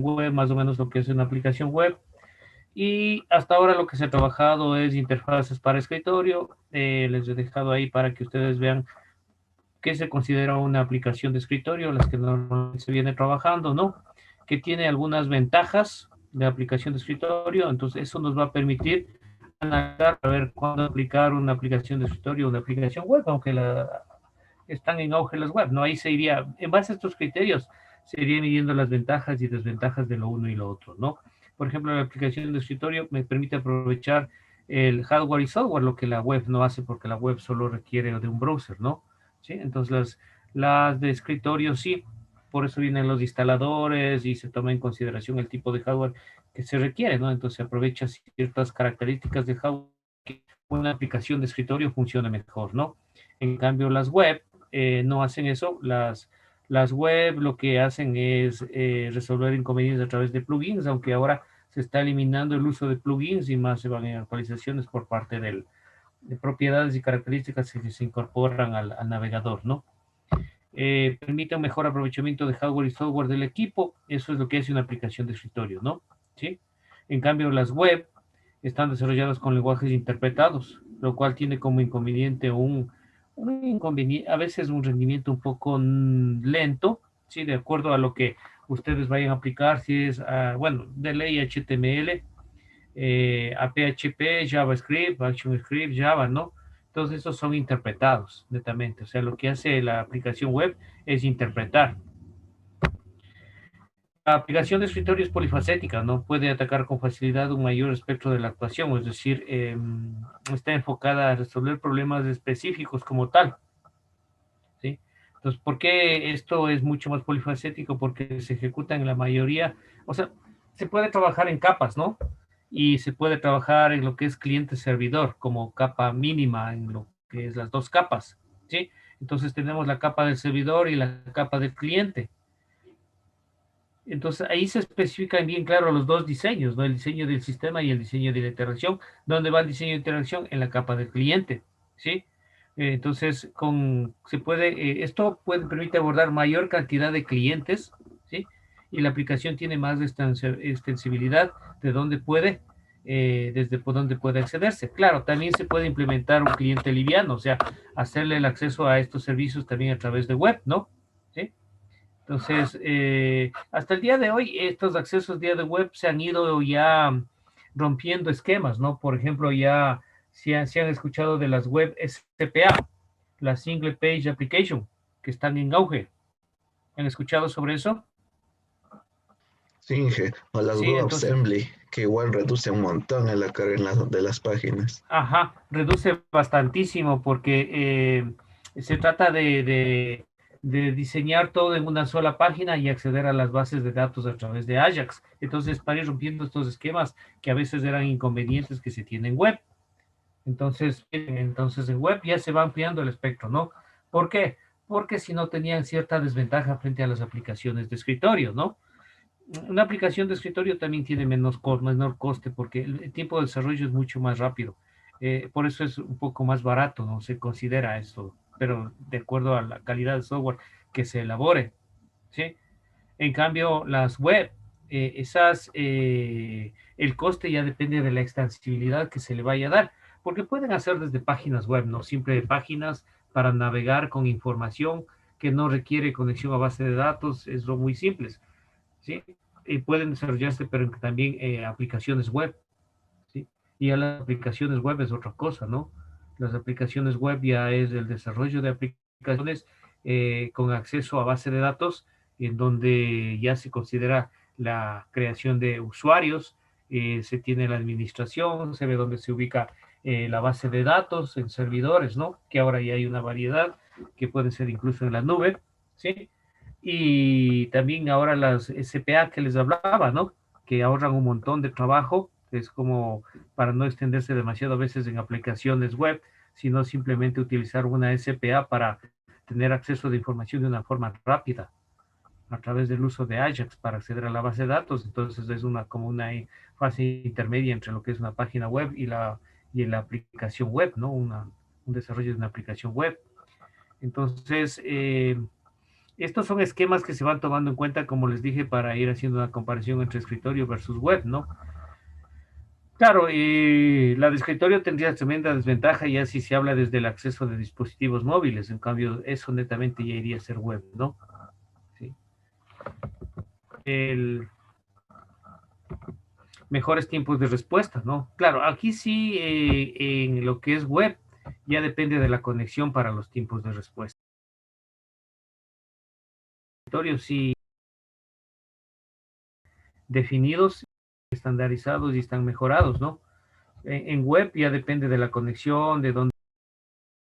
web, más o menos lo que es una aplicación web. Y hasta ahora lo que se ha trabajado es interfaces para escritorio. Les he dejado ahí para que ustedes vean qué se considera una aplicación de escritorio, las que normalmente se viene trabajando, ¿no? Que tiene algunas ventajas de aplicación de escritorio, entonces eso nos va a permitir analizar, a ver cuándo aplicar una aplicación de escritorio o una aplicación web, aunque están en auge las web, ¿no? Ahí se iría, en base a estos criterios, se iría midiendo las ventajas y desventajas de lo uno y lo otro, ¿no? Por ejemplo, la aplicación de escritorio me permite aprovechar el hardware y software, lo que la web no hace, porque la web solo requiere de un browser, ¿no? ¿Sí? Entonces, las de escritorio sí, por eso vienen los instaladores y se toma en consideración el tipo de hardware que se requiere, ¿no? Entonces, se aprovecha ciertas características de hardware que una aplicación de escritorio funcione mejor, ¿no? En cambio, las web no hacen eso. Las web lo que hacen es resolver inconvenientes a través de plugins, aunque ahora se está eliminando el uso de plugins y más se van en actualizaciones por parte de propiedades y características que se incorporan al navegador, ¿no? Permite un mejor aprovechamiento de hardware y software del equipo. Eso es lo que hace una aplicación de escritorio, ¿no? ¿Sí? En cambio, las web están desarrolladas con lenguajes interpretados, lo cual tiene como inconveniente un inconveniente, a veces un rendimiento un poco lento, ¿sí? De acuerdo a lo que ustedes vayan a aplicar, si es, bueno, de ley HTML, a PHP, JavaScript, ActionScript, Java, ¿no? Entonces, esos son interpretados netamente. O sea, lo que hace la aplicación web es interpretar. La aplicación de escritorio es polifacética, ¿no? Puede atacar con facilidad un mayor espectro de la actuación, es decir, está enfocada a resolver problemas específicos como tal, ¿sí? Entonces, ¿por qué esto es mucho más polifacético? Porque se ejecuta en la mayoría, o sea, se puede trabajar en capas, ¿no? Y se puede trabajar en lo que es cliente-servidor como capa mínima, en lo que es las dos capas, ¿sí? Entonces tenemos la capa del servidor y la capa del cliente. Entonces ahí se especifican bien claro los dos diseños, ¿no? El diseño del sistema y el diseño de la interacción. ¿Dónde va el diseño de interacción? En la capa del cliente, ¿sí? Entonces, esto permite abordar mayor cantidad de clientes, ¿sí? Y la aplicación tiene más extensibilidad de dónde puede, desde por dónde puede accederse. Claro, también se puede implementar un cliente liviano, o sea, hacerle el acceso a estos servicios también a través de web, ¿no? ¿Sí? Entonces, hasta el día de hoy, estos accesos día de web se han ido ya rompiendo esquemas, ¿no? Por ejemplo, ya se han escuchado de las web SPA, la Single Page Application, que están en auge. ¿Han escuchado sobre eso? Singe o las Sí, entonces, WebAssembly, que igual reduce un montón en la carga de las páginas. ajá, reduce bastantísimo porque se trata de diseñar todo en una sola página y acceder a las bases de datos a través de Ajax. Entonces, para ir rompiendo estos esquemas que a veces eran inconvenientes que se tienen en web. Entonces en web ya se va ampliando el espectro, ¿no? ¿Por qué? Porque si no tenían cierta desventaja frente a las aplicaciones de escritorio, ¿no? Una aplicación de escritorio también tiene menor coste porque el tiempo de desarrollo es mucho más rápido. Por eso es un poco más barato, ¿no? Se considera esto, pero de acuerdo a la calidad de software que se elabore, ¿sí? En cambio, las web, el coste ya depende de la extensibilidad que se le vaya a dar, porque pueden hacer desde páginas web, ¿no? Siempre páginas para navegar con información que no requiere conexión a base de datos, es lo muy simples, ¿sí? Pueden desarrollarse, pero también aplicaciones web, ¿sí? Y ya las aplicaciones web es otra cosa, ¿no? Las aplicaciones web ya es el desarrollo de aplicaciones con acceso a base de datos, en donde ya se considera la creación de usuarios, se tiene la administración, se ve dónde se ubica la base de datos en servidores, ¿no? Que ahora ya hay una variedad que puede ser incluso en la nube, ¿sí? Y también ahora las SPA que les hablaba, ¿no? Que ahorran un montón de trabajo, es como para no extenderse demasiado a veces en aplicaciones web, sino simplemente utilizar una SPA para tener acceso de información de una forma rápida a través del uso de Ajax para acceder a la base de datos. Entonces es como una fase intermedia entre lo que es una página web y la aplicación web, ¿no? Un desarrollo de una aplicación web. Entonces, Estos son esquemas que se van tomando en cuenta, como les dije, para ir haciendo una comparación entre escritorio versus web, ¿no? Claro, y la de escritorio tendría tremenda desventaja ya si se habla desde el acceso de dispositivos móviles. En cambio, eso netamente ya iría a ser web, ¿no? Sí. El mejores tiempos de respuesta, ¿no? Claro, aquí sí, en lo que es web, ya depende de la conexión para los tiempos de respuesta. Escritorio sí definidos, estandarizados y están mejorados, ¿no? En web ya depende de la conexión, de dónde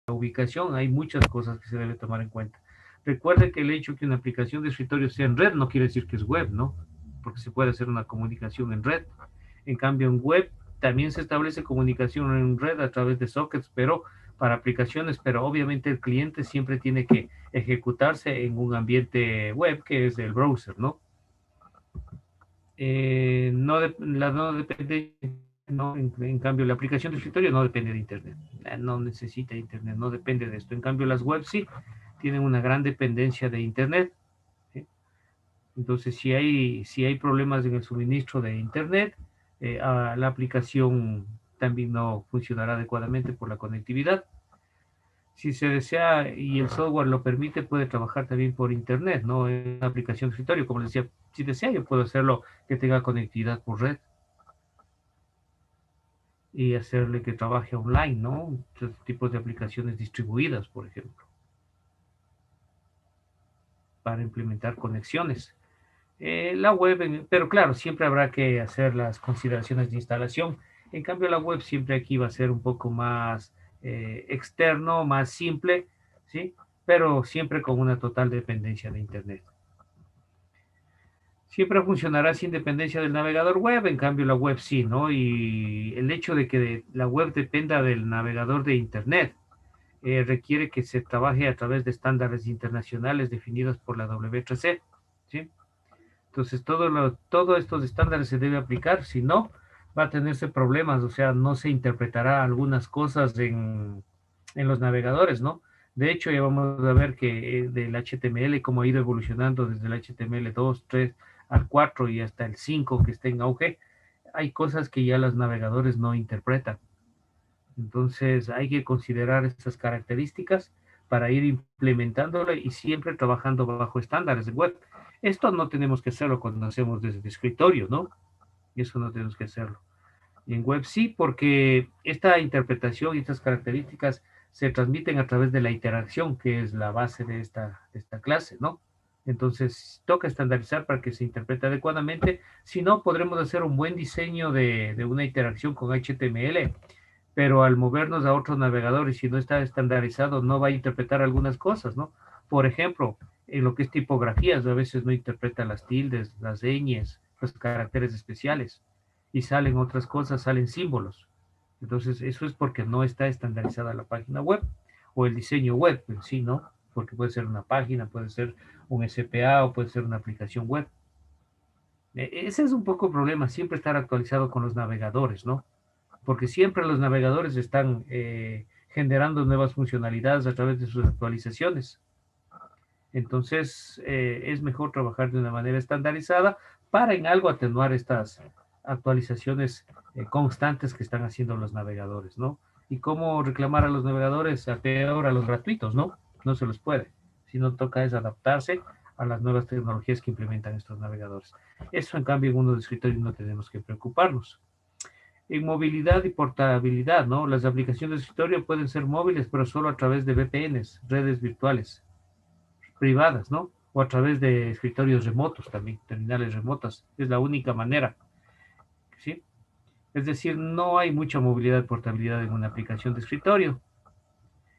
la ubicación, hay muchas cosas que se debe tomar en cuenta. Recuerde que el hecho que una aplicación de escritorio sea en red no quiere decir que es web, ¿no? Porque se puede hacer una comunicación en red. En cambio, en web también se establece comunicación en red a través de sockets, pero para aplicaciones, pero obviamente el cliente siempre tiene que ejecutarse en un ambiente web que es el browser, ¿no? No depende, no, en cambio, la aplicación de escritorio no depende de Internet, no necesita Internet, no depende de esto. En cambio, las webs sí tienen una gran dependencia de Internet. ¿Sí? Entonces, si hay problemas en el suministro de Internet, la aplicación también no funcionará adecuadamente por la conectividad. Si se desea y el software lo permite, puede trabajar también por Internet, ¿no? En una aplicación de escritorio, como les decía, si desea, yo puedo hacerlo que tenga conectividad por red y hacerle que trabaje online, ¿no? Otros tipos de aplicaciones distribuidas, por ejemplo, para implementar conexiones. La web, pero claro, siempre habrá que hacer las consideraciones de instalación. En cambio, la web siempre aquí va a ser un poco más externo, más simple, ¿sí? Pero siempre con una total dependencia de Internet. Siempre funcionará sin dependencia del navegador web, en cambio la web sí, ¿no? Y el hecho de que la web dependa del navegador de Internet requiere que se trabaje a través de estándares internacionales definidos por la W3C, ¿sí? Entonces, todos estos estándares se debe aplicar, si no, va a tenerse problemas, o sea, no se interpretará algunas cosas en los navegadores, ¿no? De hecho, ya vamos a ver que del HTML, cómo ha ido evolucionando desde el HTML 2, 3 al 4 y hasta el 5 que está en auge, hay cosas que ya los navegadores no interpretan. Entonces, hay que considerar estas características para ir implementándolo y siempre trabajando bajo estándares de web. Esto no tenemos que hacerlo cuando hacemos desde el escritorio, ¿no? Eso no tenemos que hacerlo. Y en web sí, porque esta interpretación y estas características se transmiten a través de la interacción, que es la base de esta clase, ¿no? Entonces, toca estandarizar para que se interprete adecuadamente. Si no, podremos hacer un buen diseño de una interacción con HTML, pero al movernos a otros navegadores, si no está estandarizado, no va a interpretar algunas cosas, ¿no? Por ejemplo, en lo que es tipografías, a veces no interpreta las tildes, las ñes, los caracteres especiales, y salen otras cosas, salen símbolos. Entonces, eso es porque no está estandarizada la página web o el diseño web en sí, ¿no? Porque puede ser una página, puede ser un SPA o puede ser una aplicación web. Ese es un poco el problema, siempre estar actualizado con los navegadores, ¿no? Porque siempre los navegadores están generando nuevas funcionalidades a través de sus actualizaciones. Entonces, es mejor trabajar de una manera estandarizada para en algo atenuar estas actualizaciones constantes que están haciendo los navegadores, ¿no? Y cómo reclamar a los navegadores, a peor a los gratuitos, ¿no? No se los puede. Si no toca es adaptarse a las nuevas tecnologías que implementan estos navegadores. Eso, en cambio, en uno de escritorio no tenemos que preocuparnos. En movilidad y portabilidad, ¿no? Las aplicaciones de escritorio pueden ser móviles, pero solo a través de VPNs, redes virtuales privadas, ¿no? O a través de escritorios remotos también, terminales remotas. Es la única manera, ¿sí? Es decir, no hay mucha movilidad y portabilidad en una aplicación de escritorio.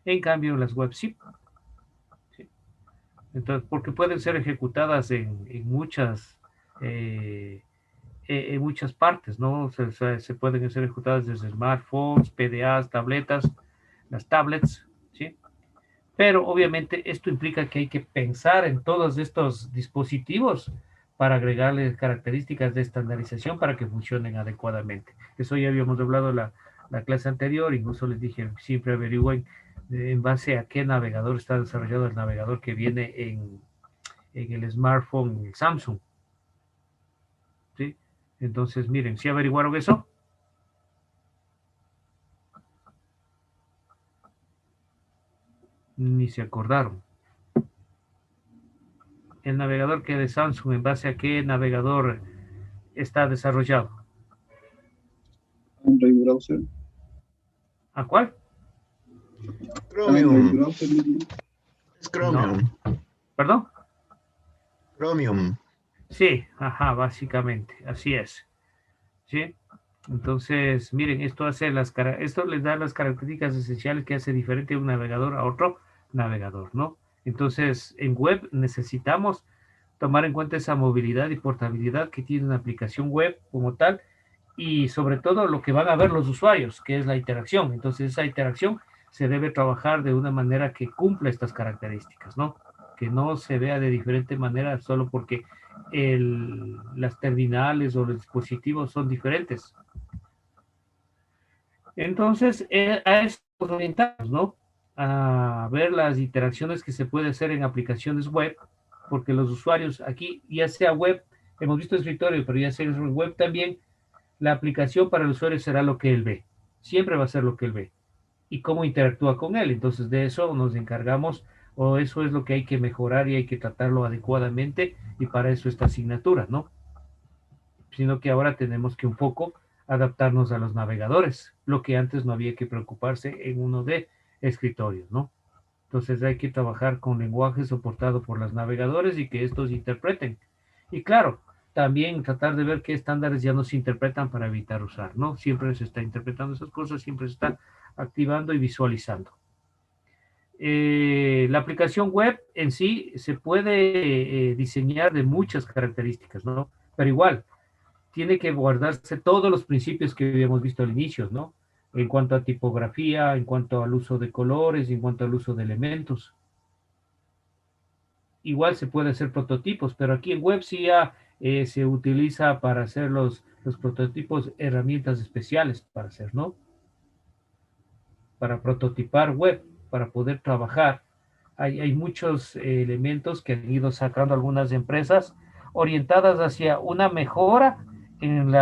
En cambio, las web sí. ¿Sí? Entonces, porque pueden ser ejecutadas en eh, muchas partes, ¿no? Se pueden ser ejecutadas desde smartphones, PDAs, tabletas, las tablets, ¿sí? Pero obviamente esto implica que hay que pensar en todos estos dispositivos para agregarles características de estandarización para que funcionen adecuadamente. Eso ya habíamos hablado la clase anterior, incluso les dije, siempre averigüen en base a qué navegador está desarrollado el navegador que viene en el smartphone, en el Samsung. ¿Sí? Entonces, miren, ¿sí averiguaron eso? Ni se acordaron. El navegador que es de Samsung, ¿en base a qué navegador está desarrollado? Android browser. ¿A cuál? Android Chromium. browser. Es No. Chromium. ¿Perdón? Chromium. Sí, ajá, básicamente, así es. ¿Sí? Entonces, miren, esto les da las características esenciales que hace diferente un navegador a otro navegador, ¿no? Entonces, en web necesitamos tomar en cuenta esa movilidad y portabilidad que tiene una aplicación web como tal y sobre todo lo que van a ver los usuarios, que es la interacción. Entonces, esa interacción se debe trabajar de una manera que cumpla estas características, ¿no? Que no se vea de diferente manera solo porque las terminales o los dispositivos son diferentes. Entonces, a eso nos orientamos, ¿no? A ver las interacciones que se puede hacer en aplicaciones web, porque los usuarios aquí, ya sea web, hemos visto escritorio, pero ya sea web también, la aplicación para el usuario será lo que él ve. Siempre va a ser lo que él ve. Y cómo interactúa con él. Entonces, de eso nos encargamos, o eso es lo que hay que mejorar y hay que tratarlo adecuadamente, y para eso esta asignatura, ¿no? Sino que ahora tenemos que un poco adaptarnos a los navegadores, lo que antes no había que preocuparse en uno de escritorio, ¿no? Entonces hay que trabajar con lenguaje soportado por los navegadores y que estos interpreten. Y claro, también tratar de ver qué estándares ya no se interpretan para evitar usar, ¿no? Siempre se está interpretando esas cosas, siempre se está activando y visualizando. La aplicación web en sí se puede diseñar de muchas características, ¿no? Pero igual, tiene que guardarse todos los principios que habíamos visto al inicio, ¿no? En cuanto a tipografía, en cuanto al uso de colores, en cuanto al uso de elementos. Igual se puede hacer prototipos, pero aquí en web sí ya se utiliza para hacer los prototipos herramientas especiales para hacer, ¿no? Para prototipar web, para poder trabajar. Hay muchos elementos que han ido sacando algunas empresas orientadas hacia una mejora en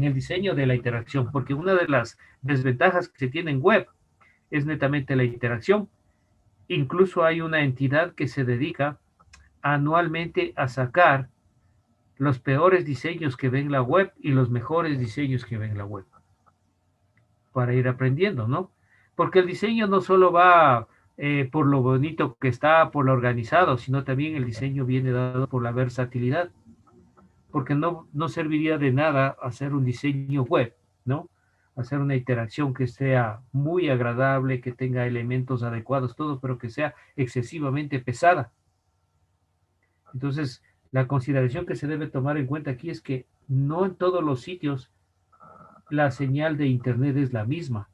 el diseño de la interacción, porque una de las desventajas que se tiene en web es netamente la interacción. Incluso hay una entidad que se dedica anualmente a sacar los peores diseños que ven la web y los mejores diseños que ven la web, para ir aprendiendo, ¿no? Porque el diseño no solo va por lo bonito que está, por lo organizado, sino también el diseño viene dado por la versatilidad, porque no serviría de nada hacer un diseño web, ¿no? Hacer una interacción que sea muy agradable, que tenga elementos adecuados, todo, pero que sea excesivamente pesada. Entonces, la consideración que se debe tomar en cuenta aquí es que no en todos los sitios la señal de Internet es la misma.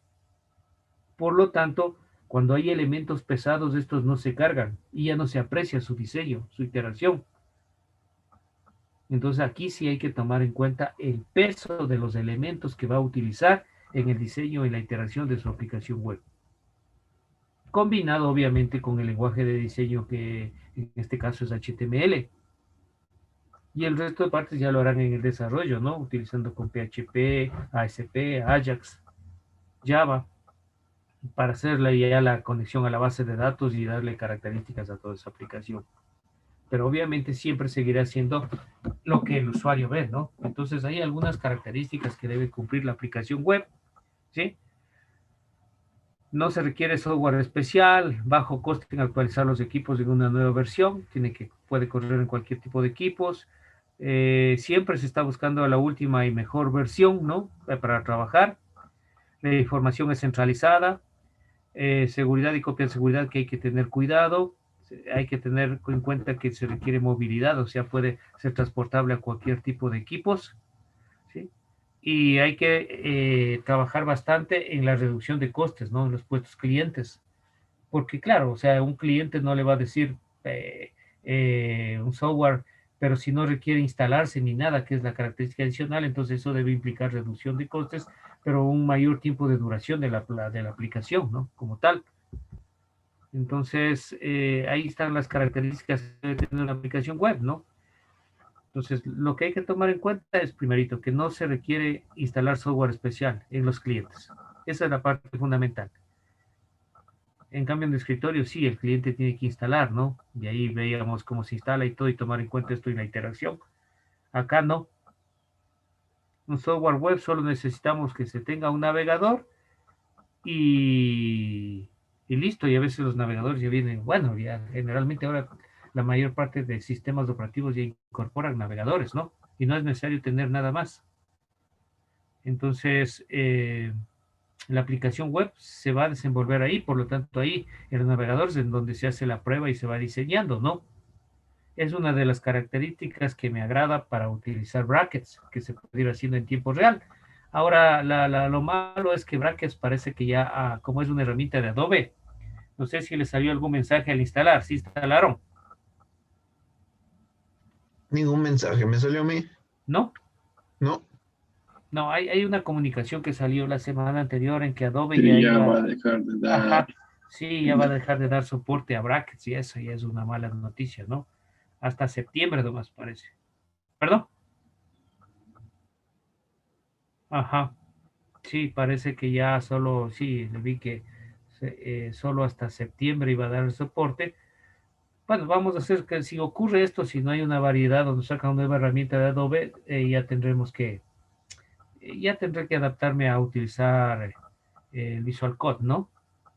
Por lo tanto, cuando hay elementos pesados, estos no se cargan y ya no se aprecia su diseño, su interacción. Entonces aquí sí hay que tomar en cuenta el peso de los elementos que va a utilizar en el diseño y la interacción de su aplicación web. Combinado obviamente con el lenguaje de diseño que en este caso es HTML. Y el resto de partes ya lo harán en el desarrollo, ¿no? Utilizando con PHP, ASP, Ajax, Java, para hacerle ya la conexión a la base de datos y darle características a toda esa aplicación. Pero obviamente siempre seguirá siendo lo que el usuario ve, ¿no? Entonces hay algunas características que debe cumplir la aplicación web, ¿sí? No se requiere software especial, bajo coste en actualizar los equipos en una nueva versión, puede correr en cualquier tipo de equipos. Siempre se está buscando la última y mejor versión, ¿no? Para trabajar. La información es centralizada. Seguridad y copia de seguridad que hay que tener cuidado. Hay que tener en cuenta que se requiere movilidad, o sea, puede ser transportable a cualquier tipo de equipos, ¿sí? Y hay que trabajar bastante en la reducción de costes, ¿no? En los puestos clientes. Porque claro, o sea, un cliente no le va a decir un software, pero si no requiere instalarse ni nada, que es la característica adicional, entonces eso debe implicar reducción de costes, pero un mayor tiempo de duración de la aplicación, ¿no? Como tal. Entonces, ahí están las características de tener una aplicación web, ¿no? Entonces, lo que hay que tomar en cuenta es, primerito, que no se requiere instalar software especial en los clientes. Esa es la parte fundamental. En cambio, en el escritorio, sí, el cliente tiene que instalar, ¿no? Y ahí veíamos cómo se instala y todo, y tomar en cuenta esto en la interacción. Acá no. Un software web solo necesitamos que se tenga un navegador y listo. Y a veces los navegadores ya vienen, bueno, ya generalmente ahora la mayor parte de sistemas operativos ya incorporan navegadores, ¿no? Y no es necesario tener nada más. Entonces, la aplicación web se va a desenvolver ahí, por lo tanto ahí en los navegadores en donde se hace la prueba y se va diseñando, ¿no? Es una de las características que me agrada para utilizar brackets, que se puede ir haciendo en tiempo real. Ahora, lo malo es que brackets parece que ya, como es una herramienta de Adobe, no sé si les salió algún mensaje al instalar, ¿sí instalaron? Ningún mensaje me salió a mí. ¿No? No. No, hay una comunicación que salió la semana anterior en que Adobe ya Sí, ya va iba, a dejar de dar. ajá, sí, ya va a dejar de dar soporte a brackets y eso ya es una mala noticia, ¿no? Hasta septiembre nomás parece. ¿Perdón? Ajá, sí, parece que ya solo, sí, le vi que solo hasta septiembre iba a dar el soporte. Bueno, vamos a hacer que si ocurre esto, si no hay una variedad donde saca una nueva herramienta de Adobe, ya tendré que adaptarme a utilizar el Visual Code, ¿no?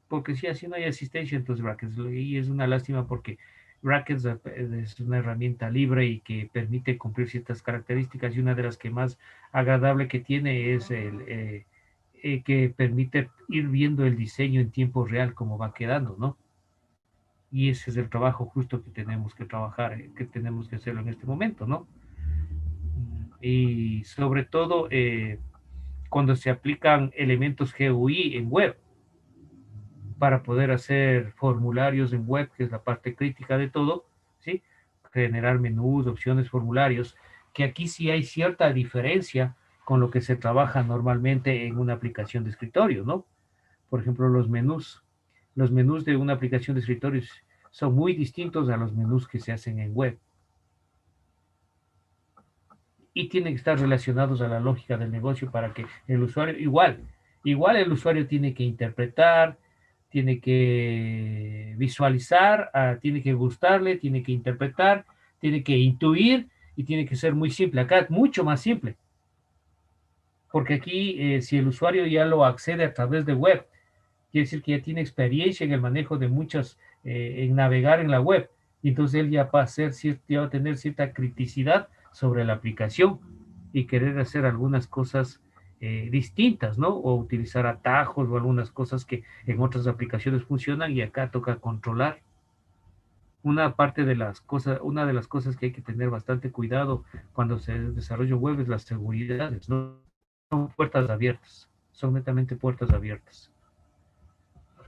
Porque si así no hay asistencia, entonces Brackets, y es una lástima porque Brackets es una herramienta libre y que permite cumplir ciertas características y una de las que más agradable que tiene es que permite ir viendo el diseño en tiempo real como va quedando, ¿no? Y ese es el trabajo justo que tenemos que trabajar, que tenemos que hacerlo en este momento, ¿no? Y sobre todo cuando se aplican elementos GUI en web para poder hacer formularios en web, que es la parte crítica de todo, ¿sí? Generar menús, opciones, formularios, que aquí sí hay cierta diferencia con lo que se trabaja normalmente en una aplicación de escritorio, ¿no? Por ejemplo, los menús de una aplicación de escritorio son muy distintos a los menús que se hacen en web y tienen que estar relacionados a la lógica del negocio para que el usuario, igual el usuario tiene que interpretar, tiene que visualizar, tiene que gustarle, tiene que interpretar, tiene que intuir y tiene que ser muy simple. Acá es mucho más simple, porque aquí si el usuario ya lo accede a través de web, quiere decir que ya tiene experiencia en el manejo de muchas, en navegar en la web, y entonces él ya va a, ya va a tener cierta criticidad sobre la aplicación y querer hacer algunas cosas distintas, ¿no? O utilizar atajos o algunas cosas que en otras aplicaciones funcionan y acá toca controlar. Una de las cosas que hay que tener bastante cuidado cuando se desarrolla web es las seguridades, ¿no? Son puertas abiertas, son netamente puertas abiertas.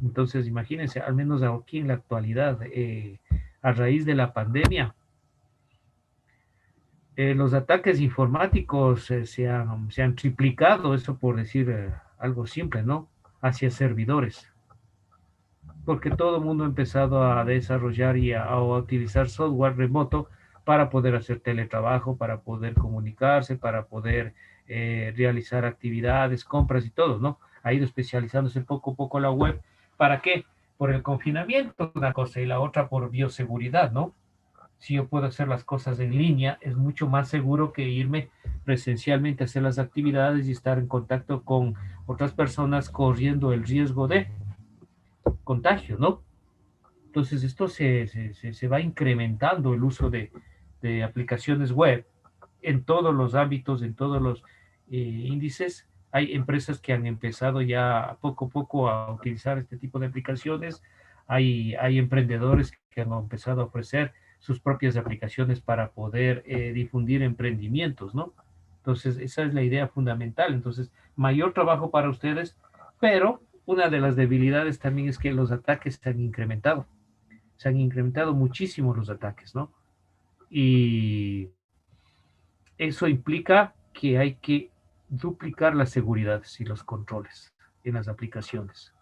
Entonces, imagínense, al menos aquí en la actualidad, a raíz de la pandemia, los ataques informáticos se han triplicado, eso por decir algo simple, ¿no? Hacia servidores, porque todo el mundo ha empezado a desarrollar y a utilizar software remoto para poder hacer teletrabajo, para poder comunicarse, para poder realizar actividades, compras y todo, ¿no? Ha ido especializándose poco a poco la web. ¿Para qué? Por el confinamiento, una cosa, y la otra por bioseguridad, ¿no? Si yo puedo hacer las cosas en línea, es mucho más seguro que irme presencialmente a hacer las actividades y estar en contacto con otras personas corriendo el riesgo de contagio, ¿no? Entonces esto se va incrementando el uso de aplicaciones web en todos los ámbitos, en todos los índices. Hay empresas que han empezado ya poco a poco a utilizar este tipo de aplicaciones. Hay emprendedores que han empezado a ofrecer sus propias aplicaciones para poder difundir emprendimientos, ¿no? Entonces, esa es la idea fundamental. Entonces, mayor trabajo para ustedes, pero una de las debilidades también es que los ataques se han incrementado muchísimo los ataques, ¿no? Y eso implica que hay que duplicar las seguridades y los controles en las aplicaciones.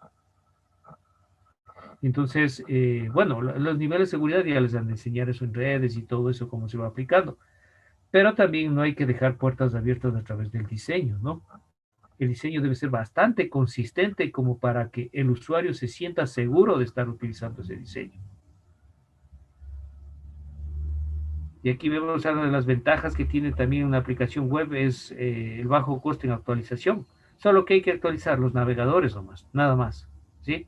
Entonces, bueno, los niveles de seguridad ya les han de enseñar eso en redes y todo eso, cómo se va aplicando. Pero también no hay que dejar puertas abiertas a través del diseño, ¿no? El diseño debe ser bastante consistente como para que el usuario se sienta seguro de estar utilizando ese diseño. Y aquí vemos una de las ventajas que tiene también una aplicación web es el bajo coste en actualización. Solo que hay que actualizar los navegadores nomás, nada más, ¿sí?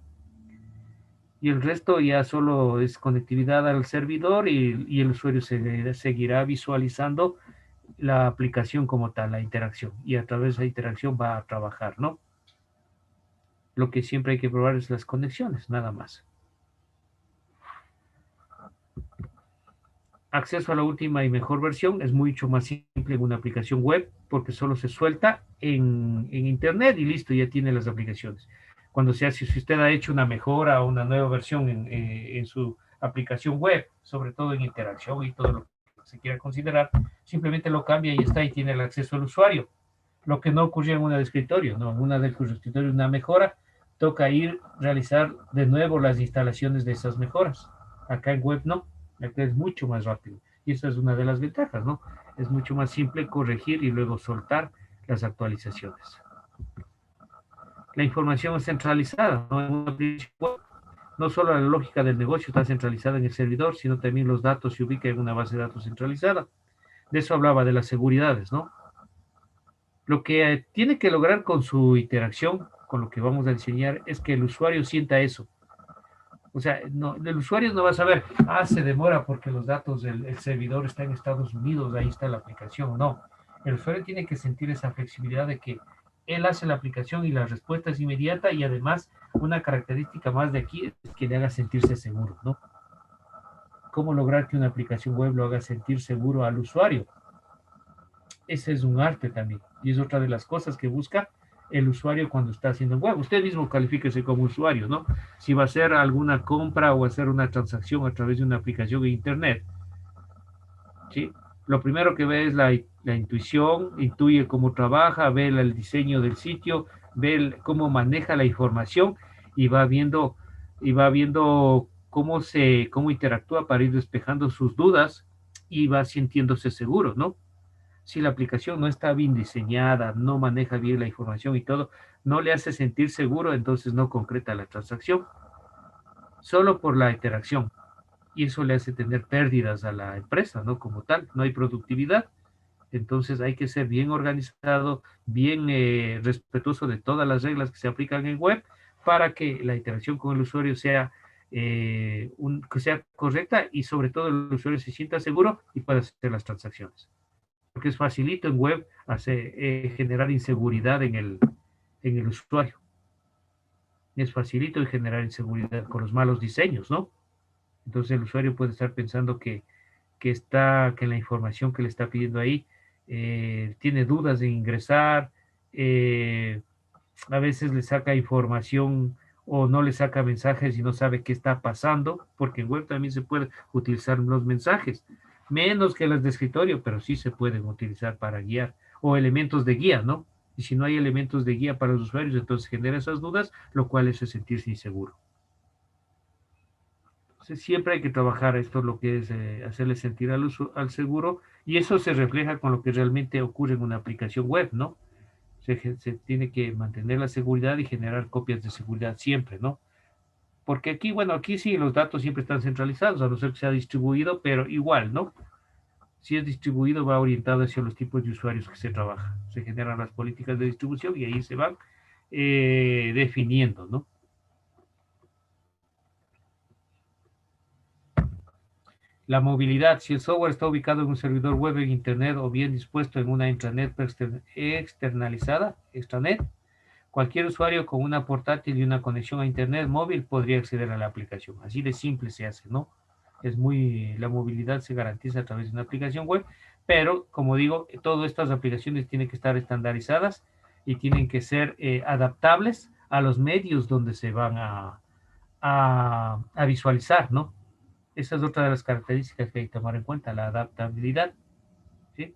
Y el resto ya solo es conectividad al servidor y el usuario seguirá visualizando la aplicación como tal, la interacción. Y a través de la interacción va a trabajar, ¿no? Lo que siempre hay que probar es las conexiones, nada más. Acceso a la última y mejor versión es mucho más simple en una aplicación web porque solo se suelta en internet y listo, ya tiene las aplicaciones. Cuando se hace, si usted ha hecho una mejora o una nueva versión en su aplicación web, sobre todo en interacción y todo lo que se quiera considerar, simplemente lo cambia y está y tiene el acceso al usuario. Lo que no ocurrió en una de escritorio, ¿no? En una de escritorio, una mejora, toca ir realizar de nuevo las instalaciones de esas mejoras. Acá en web no, acá es mucho más rápido. Y esa es una de las ventajas, ¿no? Es mucho más simple corregir y luego soltar las actualizaciones. La información es centralizada, ¿no? En una aplicación web, no solo la lógica del negocio está centralizada en el servidor, sino también los datos se ubican en una base de datos centralizada. De eso hablaba de las seguridades, ¿no? Lo que tiene que lograr con su interacción, con lo que vamos a diseñar, es que el usuario sienta eso. O sea, no, el usuario no va a saber, se demora porque los datos del servidor está en Estados Unidos, ahí está la aplicación. No, el usuario tiene que sentir esa flexibilidad de que él hace la aplicación y la respuesta es inmediata y además una característica más de aquí es que le haga sentirse seguro, ¿no? ¿Cómo lograr que una aplicación web lo haga sentir seguro al usuario? Ese es un arte también. Y es otra de las cosas que busca el usuario cuando está haciendo web. Usted mismo califíquese como usuario, ¿no? Si va a hacer alguna compra o hacer una transacción a través de una aplicación de internet, ¿sí? Lo primero que ve es la intuición, intuye cómo trabaja, ve el diseño del sitio, ve cómo maneja la información y va viendo cómo interactúa para ir despejando sus dudas y va sintiéndose seguro, ¿no? Si la aplicación no está bien diseñada, no maneja bien la información y todo, no le hace sentir seguro, entonces no concreta la transacción, solo por la interacción. Y eso le hace tener pérdidas a la empresa, ¿no? Como tal, no hay productividad. Entonces hay que ser bien organizado, bien respetuoso de todas las reglas que se aplican en web para que la interacción con el usuario sea, que sea correcta y sobre todo el usuario se sienta seguro y pueda hacer las transacciones porque es facilito en web generar inseguridad en el usuario. Es facilito generar inseguridad con los malos diseños, ¿no? Entonces el usuario puede estar pensando que la información que le está pidiendo ahí tiene dudas de ingresar, a veces le saca información o no le saca mensajes y no sabe qué está pasando, porque en web también se puede utilizar los mensajes, menos que las de escritorio, pero sí se pueden utilizar para guiar, o elementos de guía, ¿no? Y si no hay elementos de guía para los usuarios, entonces genera esas dudas, lo cual es sentirse inseguro. Entonces, siempre hay que trabajar esto, lo que es hacerle sentir al seguro, y eso se refleja con lo que realmente ocurre en una aplicación web, ¿no? Se tiene que mantener la seguridad y generar copias de seguridad siempre, ¿no? Porque aquí, bueno, aquí sí los datos siempre están centralizados, a no ser que sea distribuido, pero igual, ¿no? Si es distribuido, va orientado hacia los tipos de usuarios que se trabaja. Se generan las políticas de distribución y ahí se van definiendo, ¿no? La movilidad, si el software está ubicado en un servidor web en Internet o bien dispuesto en una intranet externalizada, extranet, cualquier usuario con una portátil y una conexión a Internet móvil podría acceder a la aplicación. Así de simple se hace, ¿no? La movilidad se garantiza a través de una aplicación web, pero como digo, todas estas aplicaciones tienen que estar estandarizadas y tienen que ser adaptables a los medios donde se van a visualizar, ¿no? Esa es otra de las características que hay que tomar en cuenta, la adaptabilidad, ¿sí?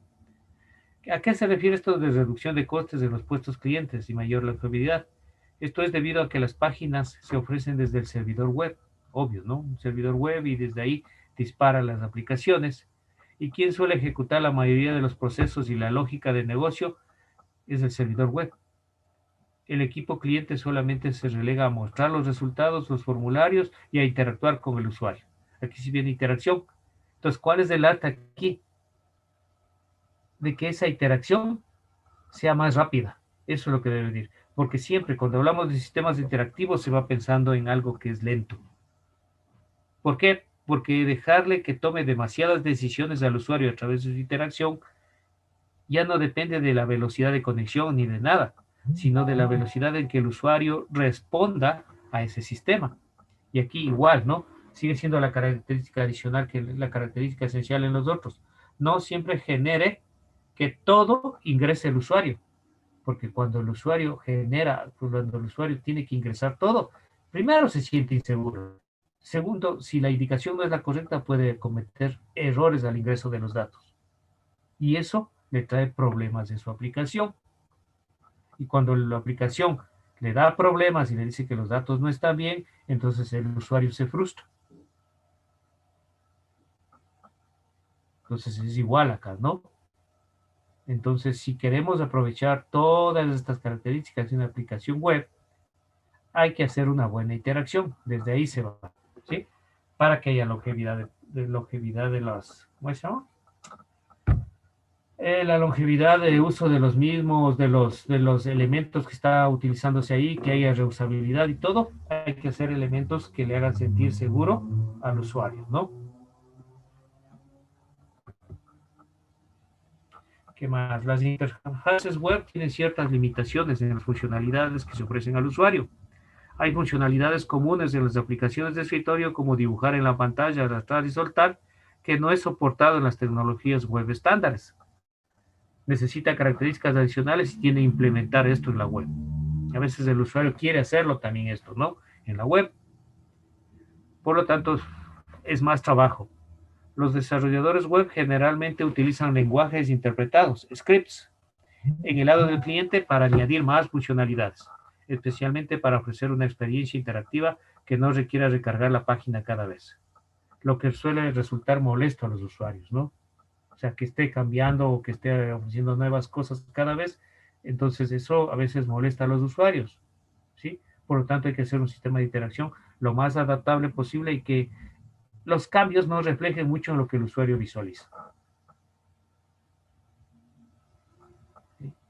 ¿A qué se refiere esto de reducción de costes de los puestos clientes y mayor longevidad? Esto es debido a que las páginas se ofrecen desde el servidor web, obvio, ¿no? Un servidor web y desde ahí dispara las aplicaciones. ¿Y quién suele ejecutar la mayoría de los procesos y la lógica de negocio? Es el servidor web. El equipo cliente solamente se relega a mostrar los resultados, los formularios y a interactuar con el usuario. Aquí sí viene interacción. Entonces, ¿cuál es el arte aquí? De que esa interacción sea más rápida. Eso es lo que debe decir. Porque siempre cuando hablamos de sistemas interactivos se va pensando en algo que es lento. ¿Por qué? Porque dejarle que tome demasiadas decisiones al usuario a través de su interacción ya no depende de la velocidad de conexión ni de nada, sino de la velocidad en que el usuario responda a ese sistema. Y aquí igual, ¿no? Sigue siendo la característica adicional que la característica esencial en los otros. No siempre genere que todo ingrese el usuario, porque cuando el usuario cuando el usuario tiene que ingresar todo, primero se siente inseguro. Segundo, si la indicación no es la correcta, puede cometer errores al ingreso de los datos. Y eso le trae problemas en su aplicación. Y cuando la aplicación le da problemas y le dice que los datos no están bien, entonces el usuario se frustra. Entonces es igual acá, ¿no? Entonces, si queremos aprovechar todas estas características de una aplicación web, hay que hacer una buena interacción. Desde ahí se va, ¿sí? Para que haya longevidad de las, ¿cómo se llama? La longevidad de uso de los mismos, de los elementos que está utilizándose ahí, que haya reusabilidad y todo, hay que hacer elementos que le hagan sentir seguro al usuario, ¿no? ¿Qué más? Las interfaces web tienen ciertas limitaciones en las funcionalidades que se ofrecen al usuario. Hay funcionalidades comunes en las aplicaciones de escritorio como dibujar en la pantalla, arrastrar y soltar, que no es soportado en las tecnologías web estándares. Necesita características adicionales y tiene que implementar esto en la web. A veces el usuario quiere hacerlo también esto, ¿no? En la web. Por lo tanto, es más trabajo. Los desarrolladores web generalmente utilizan lenguajes interpretados, scripts, en el lado del cliente para añadir más funcionalidades, especialmente para ofrecer una experiencia interactiva que no requiera recargar la página cada vez, lo que suele resultar molesto a los usuarios, ¿no? O sea, que esté cambiando o que esté ofreciendo nuevas cosas cada vez, entonces eso a veces molesta a los usuarios, ¿sí? Por lo tanto, hay que hacer un sistema de interacción lo más adaptable posible y que los cambios no reflejen mucho en lo que el usuario visualiza.